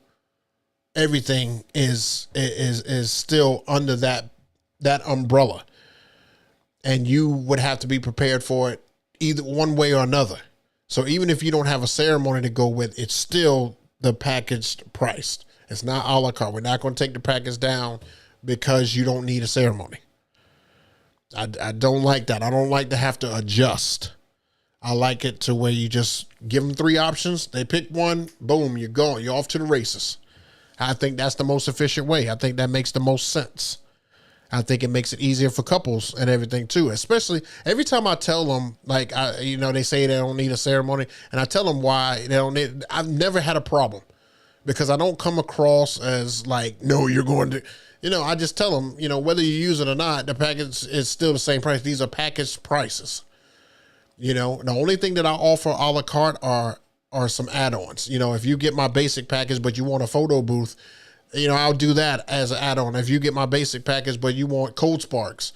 everything is still under that umbrella. And you would have to be prepared for it either one way or another. So even if you don't have a ceremony to go with, it's still the packaged price. It's not a la carte. We're not going to take the package down because you don't need a ceremony. I don't like that. I don't like to have to adjust. I like it to where you just give them 3 options. They pick one, boom, you're going. You're off to the races. I think that's the most efficient way. I think that makes the most sense. I think it makes it easier for couples and everything too. Especially every time I tell them, like, they say they don't need a ceremony, and I tell them why they don't need. I've never had a problem because I don't come across as like, no, you're going to. I just tell them, whether you use it or not, the package is still the same price. These are packaged prices. The only thing that I offer a la carte are some add-ons. If you get my basic package, but you want a photo booth, I'll do that as an add-on. If you get my basic package, but you want cold sparks,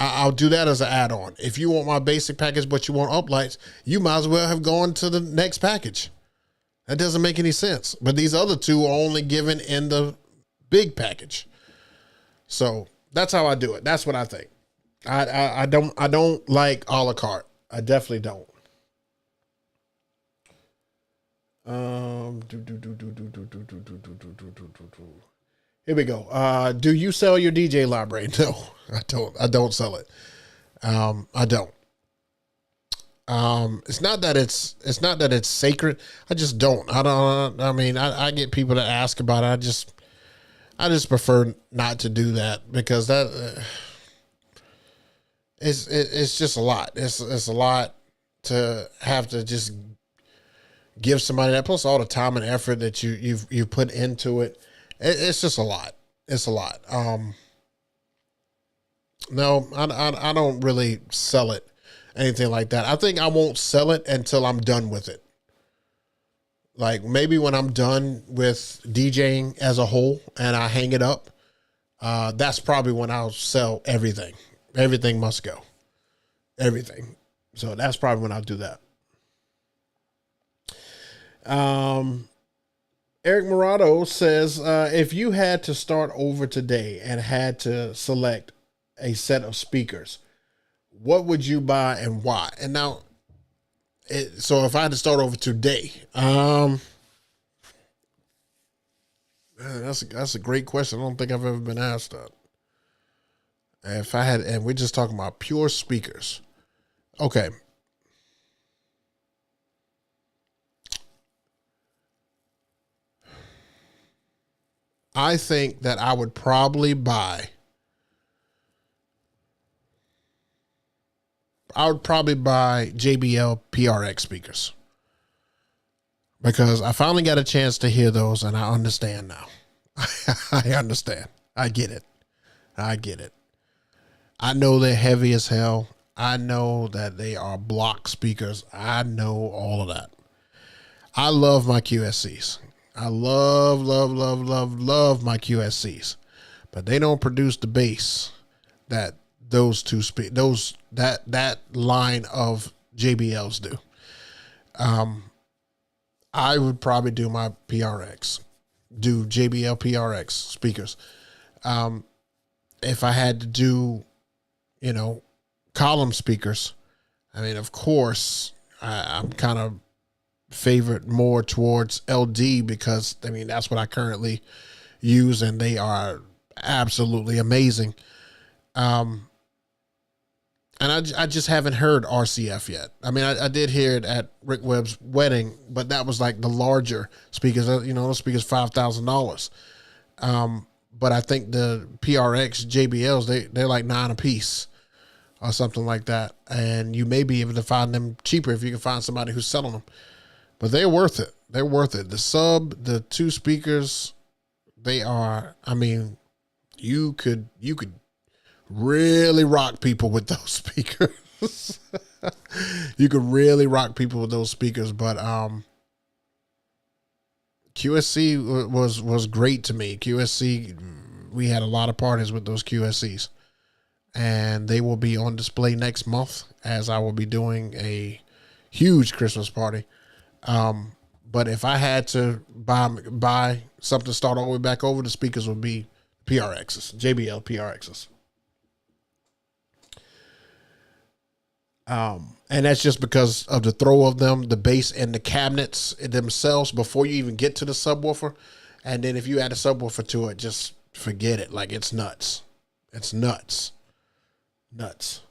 I'll do that as an add-on. If you want my basic package, but you want uplights, you might as well have gone to the next package. That doesn't make any sense. But these other 2 are only given in the big package. So that's how I do it. That's what I think. I don't like a la carte. I definitely don't. Here we go. Do you sell your DJ library? No, I don't. I don't sell it. I don't. It's not that it's sacred. I just don't. I get people that ask about it. I just prefer not to do that because that it's just a lot. It's a lot to have to just give somebody that, plus all the time and effort that you've put into it. It's just a lot. It's a lot. No, I don't really sell it, anything like that. I think I won't sell it until I'm done with it. Like maybe when I'm done with DJing as a whole and I hang it up, that's probably when I'll sell everything. Everything must go. Everything. So that's probably when I'll do that. Eric Morado says, if you had to start over today and had to select a set of speakers, what would you buy and why? And now, so if I had to start over today, that's a great question. I don't think I've ever been asked that. If I had, and we're just talking about pure speakers. Okay. I think that I would probably buy JBL PRX speakers because I finally got a chance to hear those and I understand now. I understand. I get it. I know they're heavy as hell. I know that they are block speakers. I know all of that. I love my QSCs. I love my QSCs, but they don't produce the bass that that line of JBLs do. I would probably do my PRX, do JBL PRX speakers. If I had to do, column speakers, I mean, of course, I'm kind of favored more towards LD because, I mean, that's what I currently use and they are absolutely amazing. And I just haven't heard RCF yet. I mean, I did hear it at Rick Webb's wedding, but that was like the larger speakers, those speakers, $5,000. But I think the PRX JBLs, they're like $9 a piece or something like that. And you may be able to find them cheaper if you can find somebody who's selling them, but they're worth it. They're worth it. The 2 speakers, they are, I mean, you could really rock people with those speakers. You could really rock people with those speakers, but QSC was great to me. QSC, we had a lot of parties with those QSCs, and they will be on display next month as I will be doing a huge Christmas party. But if I had to buy something to start all the way back over, the speakers would be PRXs, JBL PRXs. And that's just because of the throw of them, the bass and the cabinets themselves before you even get to the subwoofer. And then if you add a subwoofer to it, just forget it. Like, it's nuts. It's nuts. Nuts.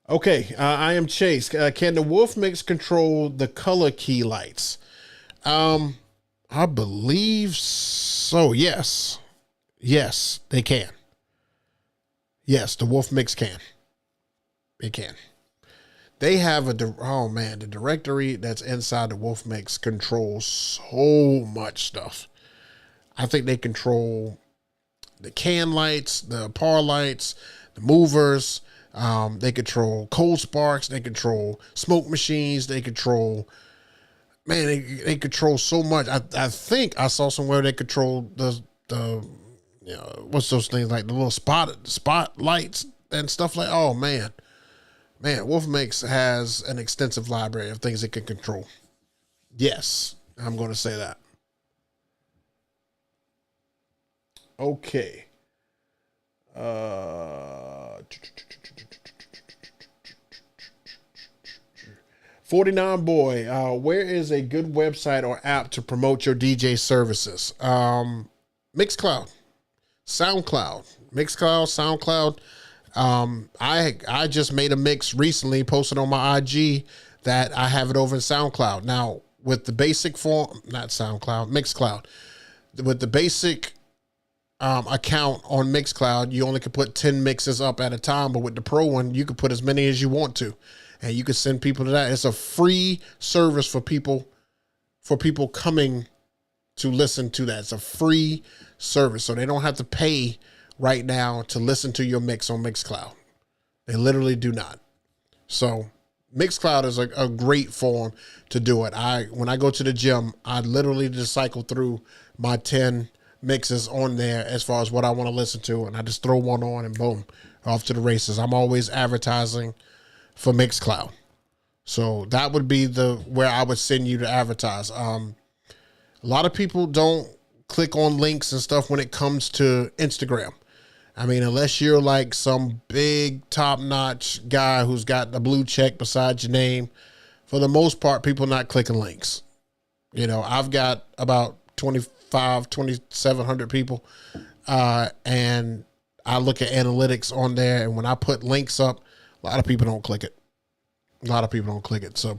Okay, I am Chase. Can the Wolf Mix control the color key lights? I believe so. Yes. Yes, they can. Yes, the Wolf Mix can. It can. They have the directory that's inside the Wolf Mix controls so much stuff. I think they control the can lights, the par lights, the movers. They control cold sparks. They control smoke machines. They control, they control so much. I think I saw somewhere they control the what's those things, like the little spotlights and stuff like. Oh man, Wolf Mix has an extensive library of things it can control. Yes, I'm going to say that. Okay. 49 boy, where is a good website or app to promote your DJ services? Mixcloud, SoundCloud, SoundCloud. I just made a mix recently, posted on my IG that I have it over in SoundCloud. Now, with the basic form, not SoundCloud, Mixcloud, with the basic account on Mixcloud, you only can put 10 mixes up at a time, but with the pro one, you can put as many as you want to, and you can send people to that. It's a free service for people coming to listen to that. It's a free service, so they don't have to pay right now to listen to your mix on Mixcloud. They literally do not. So Mixcloud is a great form to do it. When I go to the gym, I literally just cycle through my 10 mixes on there as far as what I want to listen to, and I just throw one on and boom, off to the races. I'm always advertising for Mixcloud. So that would be where I would send you to advertise. A lot of people don't click on links and stuff when it comes to Instagram. I mean, unless you're like some big top-notch guy who's got a blue check beside your name, for the most part, people not clicking links. You know, I've got about 2,700 people, and I look at analytics on there, and when I put links up, a lot of people don't click it. So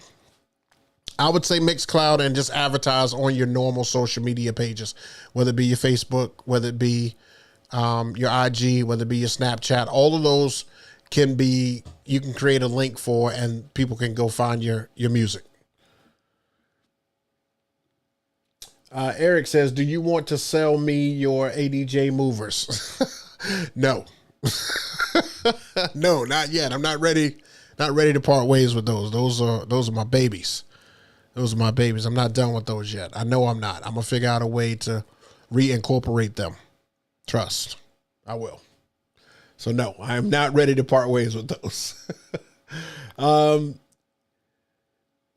I would say Mixcloud and just advertise on your normal social media pages, whether it be your Facebook, whether it be your IG, whether it be your Snapchat. All of those you can create a link for, and people can go find your music. Eric says, do you want to sell me your ADJ movers? No. No, not yet. I'm not ready to part ways with those. Those are my babies. Those are my babies. I'm not done with those yet. I know I'm not. I'm going to figure out a way to reincorporate them. Trust. I will. So no, I am not ready to part ways with those.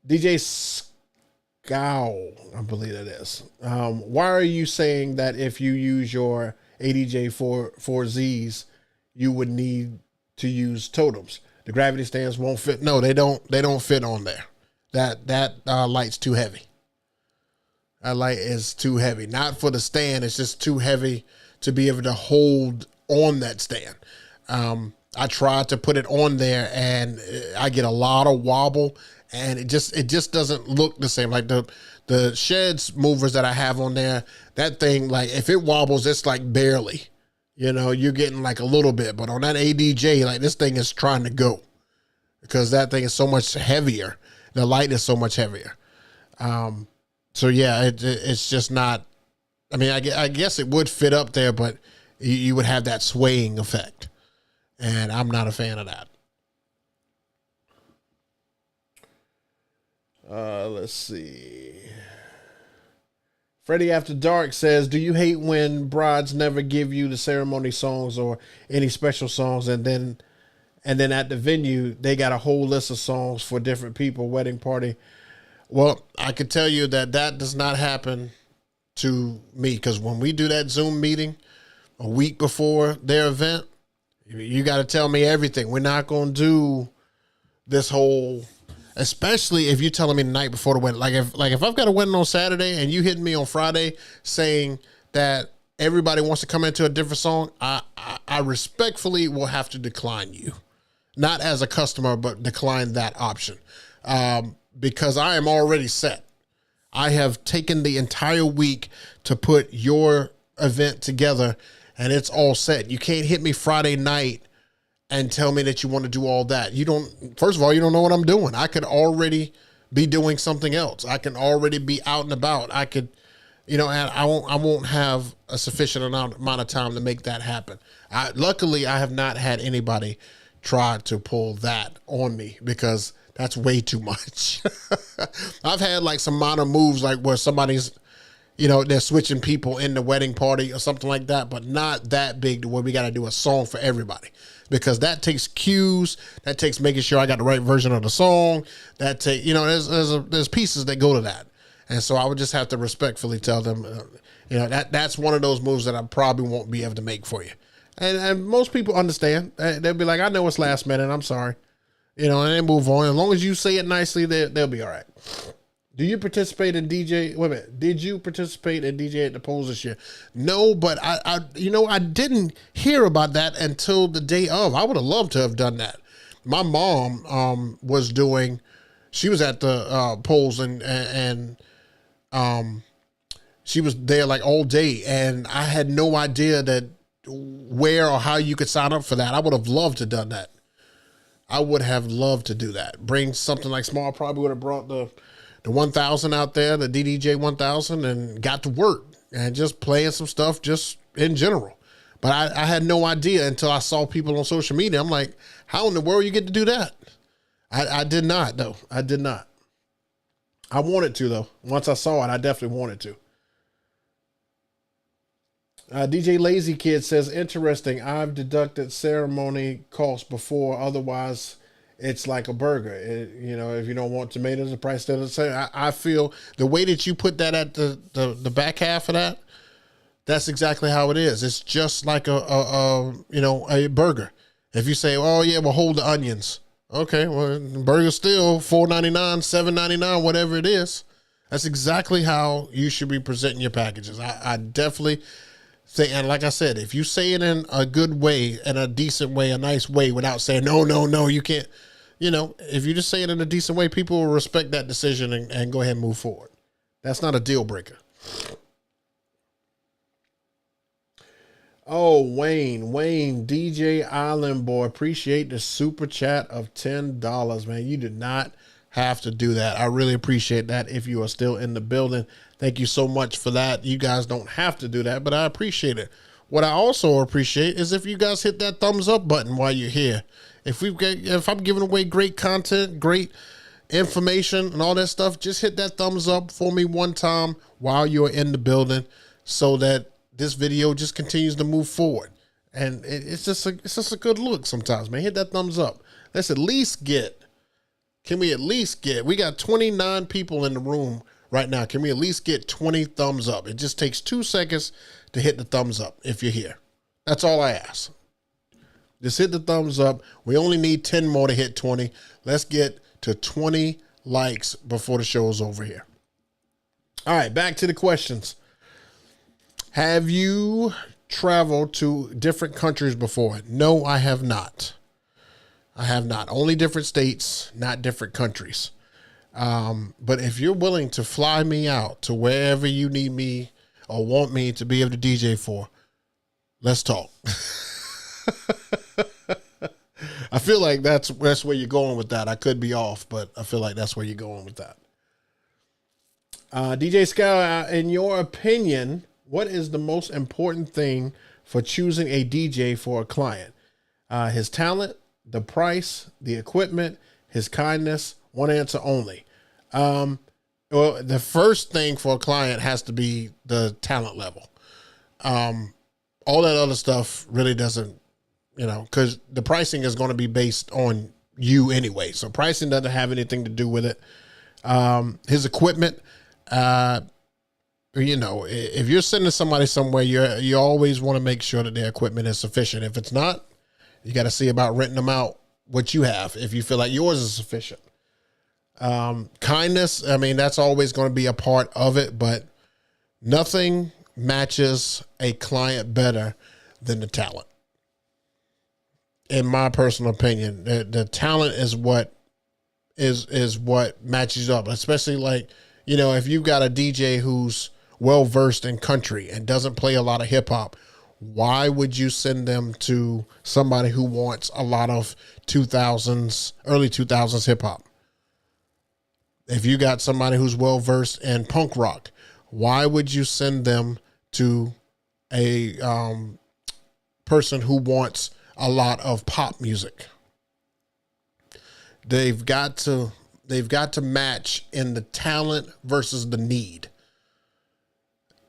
DJ Scowl, I believe that is. Why are you saying that if you use your ADJ 4Zs, you would need to use totems? The gravity stands won't fit. No, they don't fit on there. That light's too heavy. That light is too heavy. Not for the stand. It's just too heavy to be able to hold on that stand. I tried to put it on there, and I get a lot of wobble, and it just doesn't look the same. Like the sheds movers that I have on there, that thing, like if it wobbles, it's like barely. You know, you're getting like a little bit, but on that ADJ, like this thing is trying to go because that thing is so much heavier. The light is so much heavier. So yeah, it's just not. I mean, I guess it would fit up there, but you would have that swaying effect, and I'm not a fan of that. Let's see. Freddie After Dark says, do you hate when brides never give you the ceremony songs or any special songs, and then at the venue they got a whole list of songs for different people, wedding party? Well, I can tell you that does not happen to me, because when we do that Zoom meeting a week before their event, you got to tell me everything. We're not going to do this whole, especially if you're telling me the night before the wedding. Like if I've got a wedding on Saturday and you hit me on Friday saying that everybody wants to come into a different song, I respectfully will have to decline you. Not as a customer, but decline that option. Because I am already set. I have taken the entire week to put your event together, and it's all set. You can't hit me Friday night and tell me that you want to do all that. First of all, you don't know what I'm doing. I could already be doing something else. I can already be out and about. I could, and I won't have a sufficient amount of time to make that happen. Luckily, I have not had anybody try to pull that on me, because that's way too much. I've had like some minor moves, like where somebody's, they're switching people in the wedding party or something like that, but not that big to where we got to do a song for everybody, because that takes cues. That takes making sure I got the right version of the song. That take, there's pieces that go to that. And so I would just have to respectfully tell them, that's one of those moves that I probably won't be able to make for you. And most people understand. They'll be like, I know it's last minute. I'm sorry. And they move on. As long as you say it nicely, they'll be all right. Do you participate in DJ? Wait a minute. Did you participate in DJ at the polls this year? No, but I didn't hear about that until the day of. I would have loved to have done that. My mom she was at the polls and she was there like all day, and I had no idea that where or how you could sign up for that. I would have loved to have done that. I would have loved to do that. Bring something like small. Probably would have brought the 1000 out there, the DDJ 1000, and got to work and just playing some stuff just in general. But I had no idea until I saw people on social media. I'm like, how in the world you get to do that? I did not, though. I did not. I wanted to, though. Once I saw it, I definitely wanted to. DJ Lazy Kid says, interesting. I've deducted ceremony costs before. Otherwise, it's like a burger. If you don't want tomatoes, the price still the same. I feel the way that you put that at the back half of that, that's exactly how it is. It's just like a burger. If you say, oh yeah, well, hold the onions. Okay, well, the burger's still $4.99, $7.99, whatever it is. That's exactly how you should be presenting your packages. I definitely say, and like I said, if you say it in a good way, in a decent way, a nice way, without saying, no, you can't, if you just say it in a decent way, people will respect that decision and go ahead and move forward. That's not a deal breaker. Oh, Wayne, DJ Island Boy, appreciate the super chat of $10, man. You did not have to do that. I really appreciate that. If you are still in the building, thank you so much for that. You guys don't have to do that, but I appreciate it. What I also appreciate is if you guys hit that thumbs up button while you're here. If I'm giving away great content, great information and all that stuff, just hit that thumbs up for me one time while you're in the building, so that this video just continues to move forward. And it's just a good look sometimes, man. Hit that thumbs up. Let's at least get, we got 29 people in the room right now. Can we at least get 20 thumbs up? It just takes 2 seconds to hit the thumbs up if you're here. That's all I ask. Just hit the thumbs up. We only need 10 more to hit 20. Let's get to 20 likes before the show is over here. All right, back to the questions. Have you traveled to different countries before? No, I have not. I have not. Only different states, not different countries. But if you're willing to fly me out to wherever you need me or want me to be able to DJ for, let's talk. I feel like that's where you're going with that. I could be off, but I feel like that's where you're going with that. DJ Scout, in your opinion, what is the most important thing for choosing a DJ for a client? His talent, the price, the equipment, his kindness. One answer only. Well, the first thing for a client has to be the talent level. All that other stuff really doesn't, because the pricing is going to be based on you anyway. So pricing doesn't have anything to do with it. His equipment, if you're sending somebody somewhere, you always want to make sure that their equipment is sufficient. If it's not, you got to see about renting them out what you have if you feel like yours is sufficient. Kindness, I mean, that's always going to be a part of it, but nothing matches a client better than the talent. In my personal opinion, the talent is what matches up, especially like, if you've got a DJ who's well versed in country and doesn't play a lot of hip hop, why would you send them to somebody who wants a lot of early 2000s hip hop? If you got somebody who's well versed in punk rock, why would you send them to a person who wants a lot of pop music? They've got to match in the talent versus the need.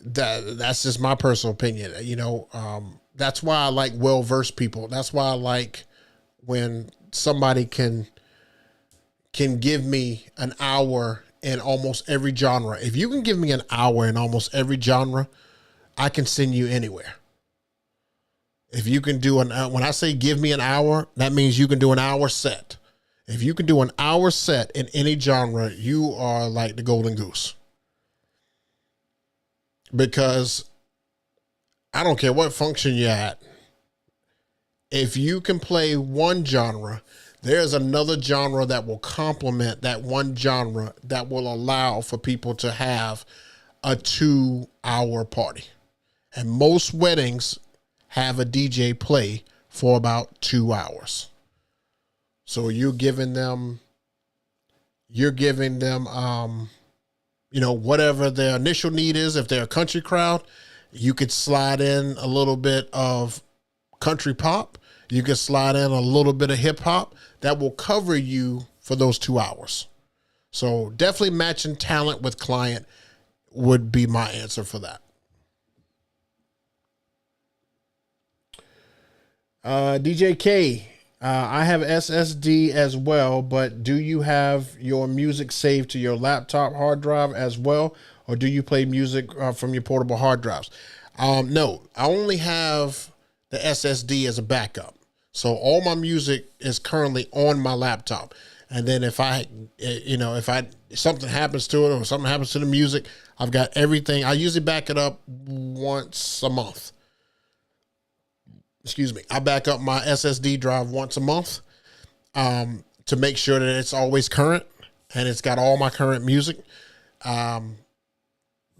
That's just my personal opinion. That's why I like well-versed people. That's why I like when somebody can give me an hour in almost every genre. If you can give me an hour in almost every genre, I can send you anywhere. If you can do when I say give me an hour, that means you can do an hour set. If you can do an hour set in any genre, you are like the golden goose. Because I don't care what function you're at. If you can play one genre, there's another genre that will complement that one genre that will allow for people to have a 2-hour party. And most weddings have a DJ play for about 2 hours. So you're giving them, whatever their initial need is. If they're a country crowd, you could slide in a little bit of country pop. You could slide in a little bit of hip hop. That will cover you for those 2 hours. So definitely matching talent with client would be my answer for that. DJ K, I have SSD as well, but do you have your music saved to your laptop hard drive as well? Or do you play music from your portable hard drives? No, I only have the SSD as a backup. So all my music is currently on my laptop. And then if something happens to it or something happens to the music, I've got everything. I usually back it up once a month. Excuse me. I back up my SSD drive once a month to make sure that it's always current and it's got all my current music.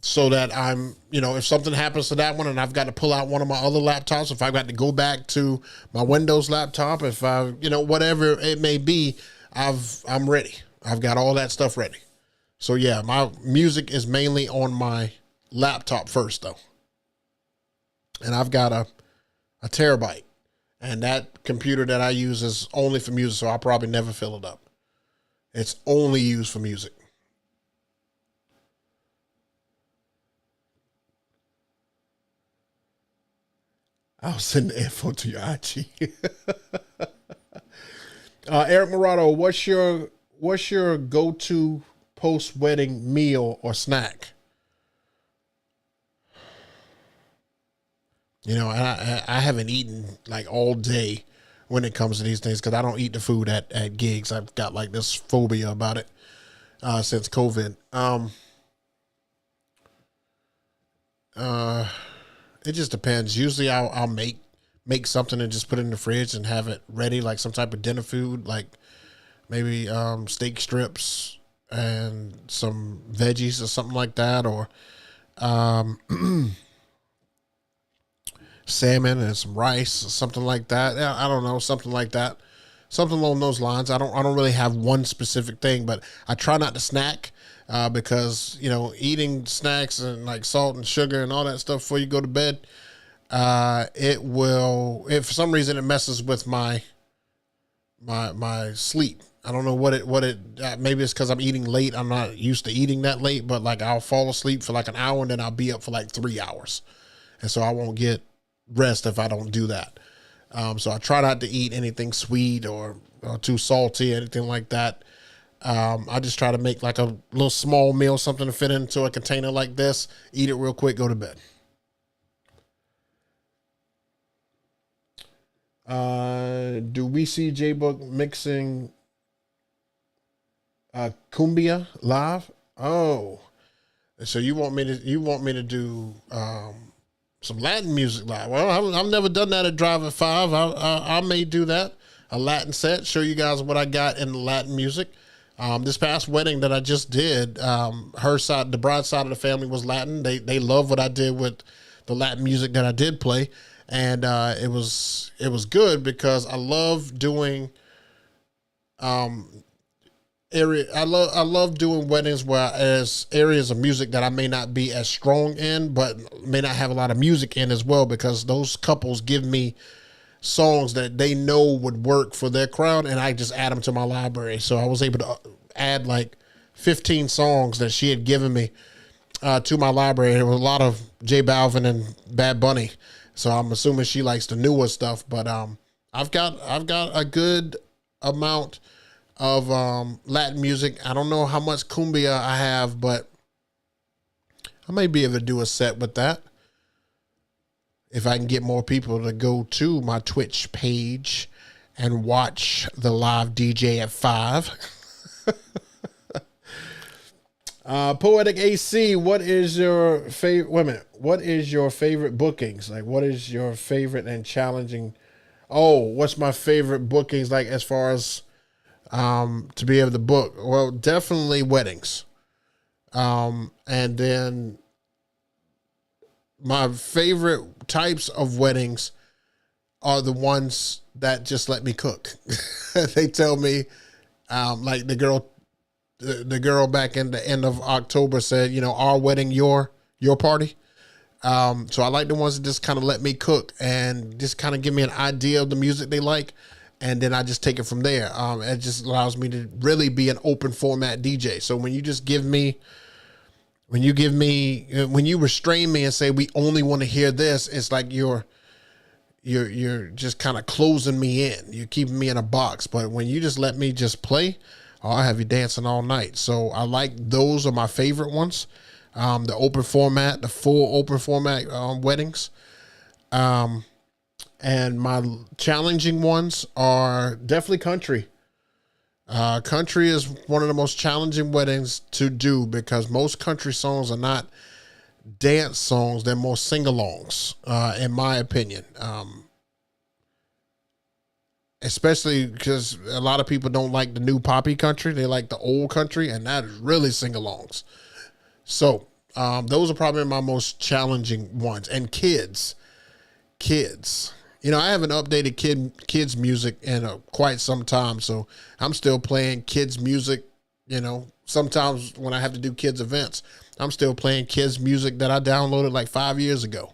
So that I'm, if something happens to that one and I've got to pull out one of my other laptops, if I've got to go back to my Windows laptop, if I, whatever it may be, I'm ready. I've got all that stuff ready. So yeah, my music is mainly on my laptop first though. And I've got a terabyte, and that computer that I use is only for music. So I'll probably never fill it up. It's only used for music. I'll send the info to your IG. Eric Morado, what's your go-to post-wedding meal or snack? I haven't eaten like all day when it comes to these things because I don't eat the food at gigs. I've got like this phobia about it since COVID. It just depends. Usually I'll make something and just put it in the fridge and have it ready, like some type of dinner food, like maybe steak strips and some veggies or something like that, or salmon and some rice or something like that. I don't know, something like that. Something along those lines. I don't really have one specific thing, but I try not to snack. Because, eating snacks and like salt and sugar and all that stuff before you go to bed, if for some reason it messes with my sleep. I don't know maybe it's because I'm eating late. I'm not used to eating that late, but like I'll fall asleep for like an hour and then I'll be up for like 3 hours. And so I won't get rest if I don't do that. So I try not to eat anything sweet or too salty, anything like that. I just try to make like a little small meal, something to fit into a container like this, eat it real quick, go to bed. Do we see JayBook mixing cumbia live? Oh, so you want me to do some Latin music live? Well, I've never done that at Drive at 5. I may do that, a Latin set, show you guys what I got in the Latin music. This past wedding that I just did, her side, the bride side of the family was Latin. They love what I did with the Latin music that I did play, and it was good because I love doing I love doing weddings where there's areas of music that I may not be as strong in, but may not have a lot of music in as well, because those couples give me songs that they know would work for their crowd, and I just add them to my library. So I was able to add like 15 songs that she had given me to my library. There was a lot of J Balvin and Bad Bunny, so I'm assuming she likes the newer stuff. But I've got a good amount of Latin music. I don't know how much cumbia I have, but I may be able to do a set with that if I can get more people to go to my Twitch page and watch the live DJ at 5. Poetic AC, what is your favorite? Wait a minute. What is your favorite bookings? Like, what is your favorite and challenging? Oh, what's my favorite bookings like as far as to be able to book? Well, definitely weddings. And then my favorite types of weddings are the ones that just let me cook. They tell me, like the girl back in the end of October said, our wedding, your party. So I like the ones that just kind of let me cook and just kind of give me an idea of the music they like. And then I just take it from there. It just allows me to really be an open format DJ. So when you restrain me and say, we only want to hear this, it's like you're just kind of closing me in. You're keeping me in a box. But when you just let me just play, I'll have you dancing all night. So I like, those are my favorite ones. The open format, the full open format weddings. And my challenging ones are definitely country. Country is one of the most challenging weddings to do because most country songs are not dance songs. They're more sing-alongs, in my opinion. Especially because a lot of people don't like the new poppy country. They like the old country, and that is really sing-alongs. So those are probably my most challenging ones. And kids. I haven't updated kids music in quite some time, so I'm still playing kids music. Sometimes when I have to do kids events, I'm still playing kids music that I downloaded like 5 years ago.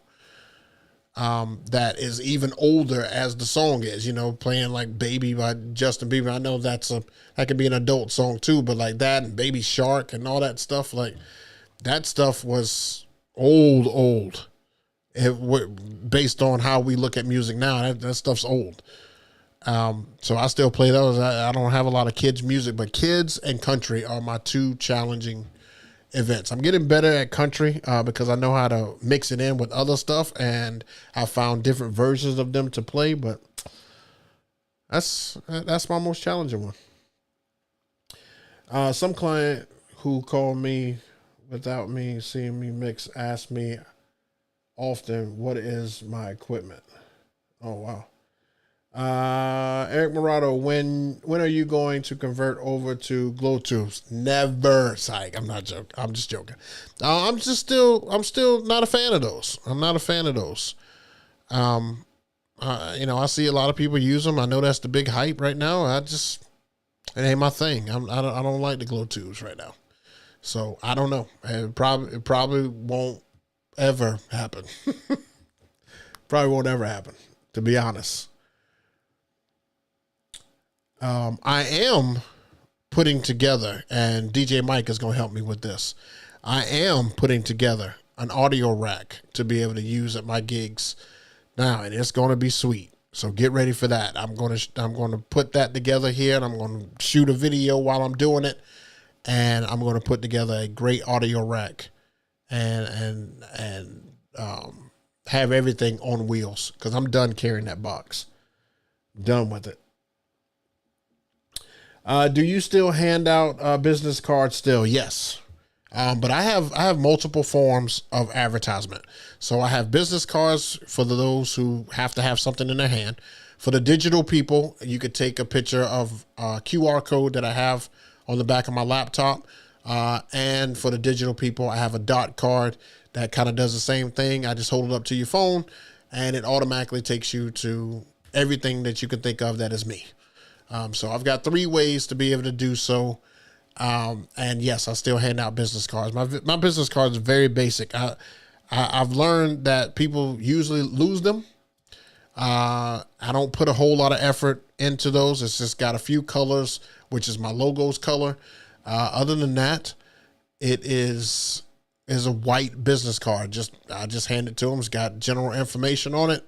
That is even older as the song is. Playing like "Baby" by Justin Bieber. I know that could be an adult song too, but like that and "Baby Shark" and all that stuff, like that stuff was old. Based on how we look at music now, that stuff's old. So I still play those. I don't have a lot of kids music, but kids and country are my two challenging events. I'm getting better at country because I know how to mix it in with other stuff, and I found different versions of them to play. But that's my most challenging one. Some client who called me without me seeing me mix asked me often, what is my equipment? Oh, wow. Eric Morado, when are you going to convert over to glow tubes? Never. Psych. I'm not joking. I'm just joking. I'm still not a fan of those. I'm not a fan of those. I see a lot of people use them. I know that's the big hype right now. It ain't my thing. I don't like the glow tubes right now. So I don't know. It probably won't ever happen. Probably won't ever happen, to be honest. I am putting together, and DJ Mike is going to help me with this. I am putting together an audio rack to be able to use at my gigs now, and it's going to be sweet. So get ready for that. I'm going to put that together here, and I'm going to shoot a video while I'm doing it, and I'm going to put together a great audio rack and have everything on wheels, because I'm done carrying that box. Done with it. Do you still hand out business cards still? Yes. But I have multiple forms of advertisement. So I have business cards for those who have to have something in their hand. For the digital people, you could take a picture of a QR code that I have on the back of my laptop. And for the digital people, I have a dot card that kind of does the same thing. I just hold it up to your phone, and it automatically takes you to everything that you can think of that is me. So I've got 3 ways to be able to do so. And yes, I still hand out business cards. My business cards are very basic. I've learned that people usually lose them. I don't put a whole lot of effort into those. It's just got a few colors, which is my logo's color. Other than that, it is a white business card. I just hand it to them. It's got general information on it.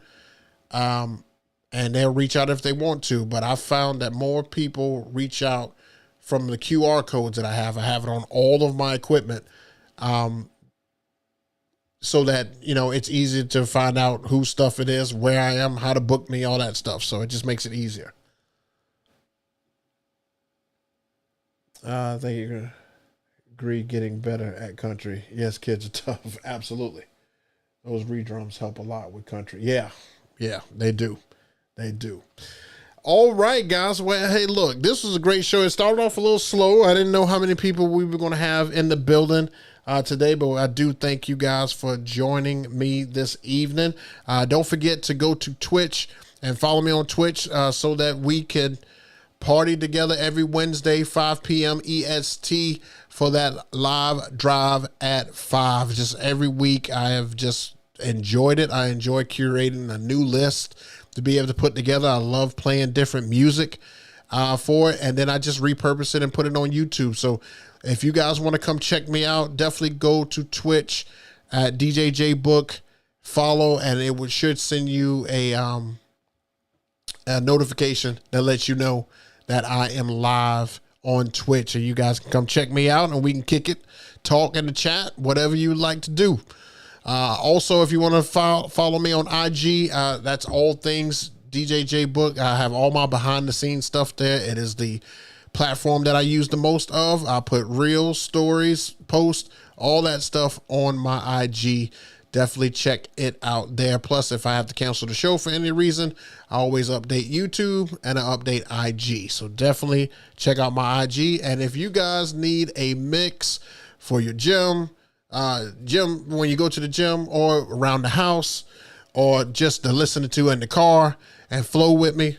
And they'll reach out if they want to. But I've found that more people reach out from the QR codes that I have. I have it on all of my equipment, so that, it's easy to find out whose stuff it is, where I am, how to book me, all that stuff. So it just makes it easier. I think you agree getting better at country. Yes, kids are tough. Absolutely. Those redrums help a lot with country. Yeah, they do. They do. All right, guys. Well, hey, look, this was a great show. It started off a little slow. I didn't know how many people we were going to have in the building today, but I do thank you guys for joining me this evening. Don't forget to go to Twitch and follow me on Twitch so that we can party together every Wednesday, 5 p.m. EST, for that live drive at 5. Just every week, I have just enjoyed it. I enjoy curating a new list to be able to put together. I love playing different music for it, and then I just repurpose it and put it on YouTube. So if you guys want to come check me out, definitely go to Twitch at DJ JayBook, follow, and it should send you a notification that lets you know that I am live on Twitch, and you guys can come check me out, and we can kick it, talk in the chat, whatever you would like to do. Also, if you want to follow me on IG, that's all things DJ JayBook. I have all my behind the scenes stuff there. It is the platform that I use the most of. I put reels, stories, posts, all that stuff on my IG. Definitely check it out there. Plus, if I have to cancel the show for any reason, I always update YouTube and I update IG. So definitely check out my IG. And if you guys need a mix for your gym, when you go to the gym or around the house, or just to listen to in the car and flow with me,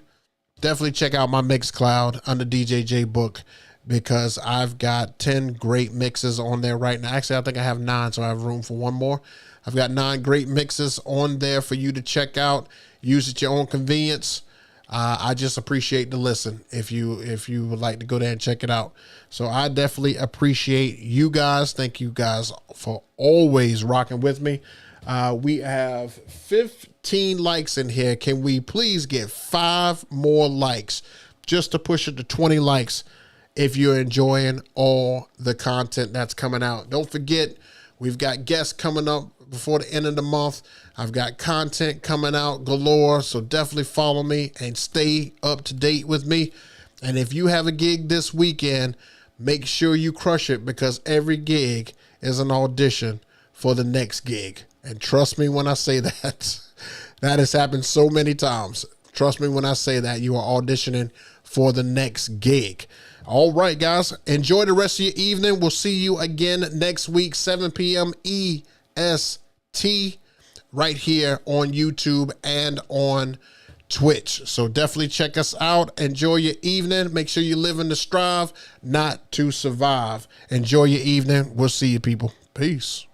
definitely check out my Mixcloud under DJ JayBook, because I've got 10 great mixes on there right now. Actually, I think I have 9, so I have room for one more. I've got 9 great mixes on there for you to check out. Use at your own convenience. I just appreciate the listen if you would like to go there and check it out. So I definitely appreciate you guys. Thank you guys for always rocking with me. We have 15 likes in here. Can we please get 5 more likes just to push it to 20 likes if you're enjoying all the content that's coming out? Don't forget, we've got guests coming up before the end of the month. I've got content coming out galore, so definitely follow me and stay up to date with me. And if you have a gig this weekend, make sure you crush it, because every gig is an audition for the next gig. And trust me when I say that. That has happened so many times. Trust me when I say that. You are auditioning for the next gig. All right, guys. Enjoy the rest of your evening. We'll see you again next week, 7 p.m. EST, right here on YouTube and on Twitch. So definitely check us out. Enjoy your evening. Make sure you live in to strive, not to survive. Enjoy your evening. We'll see you, people. Peace.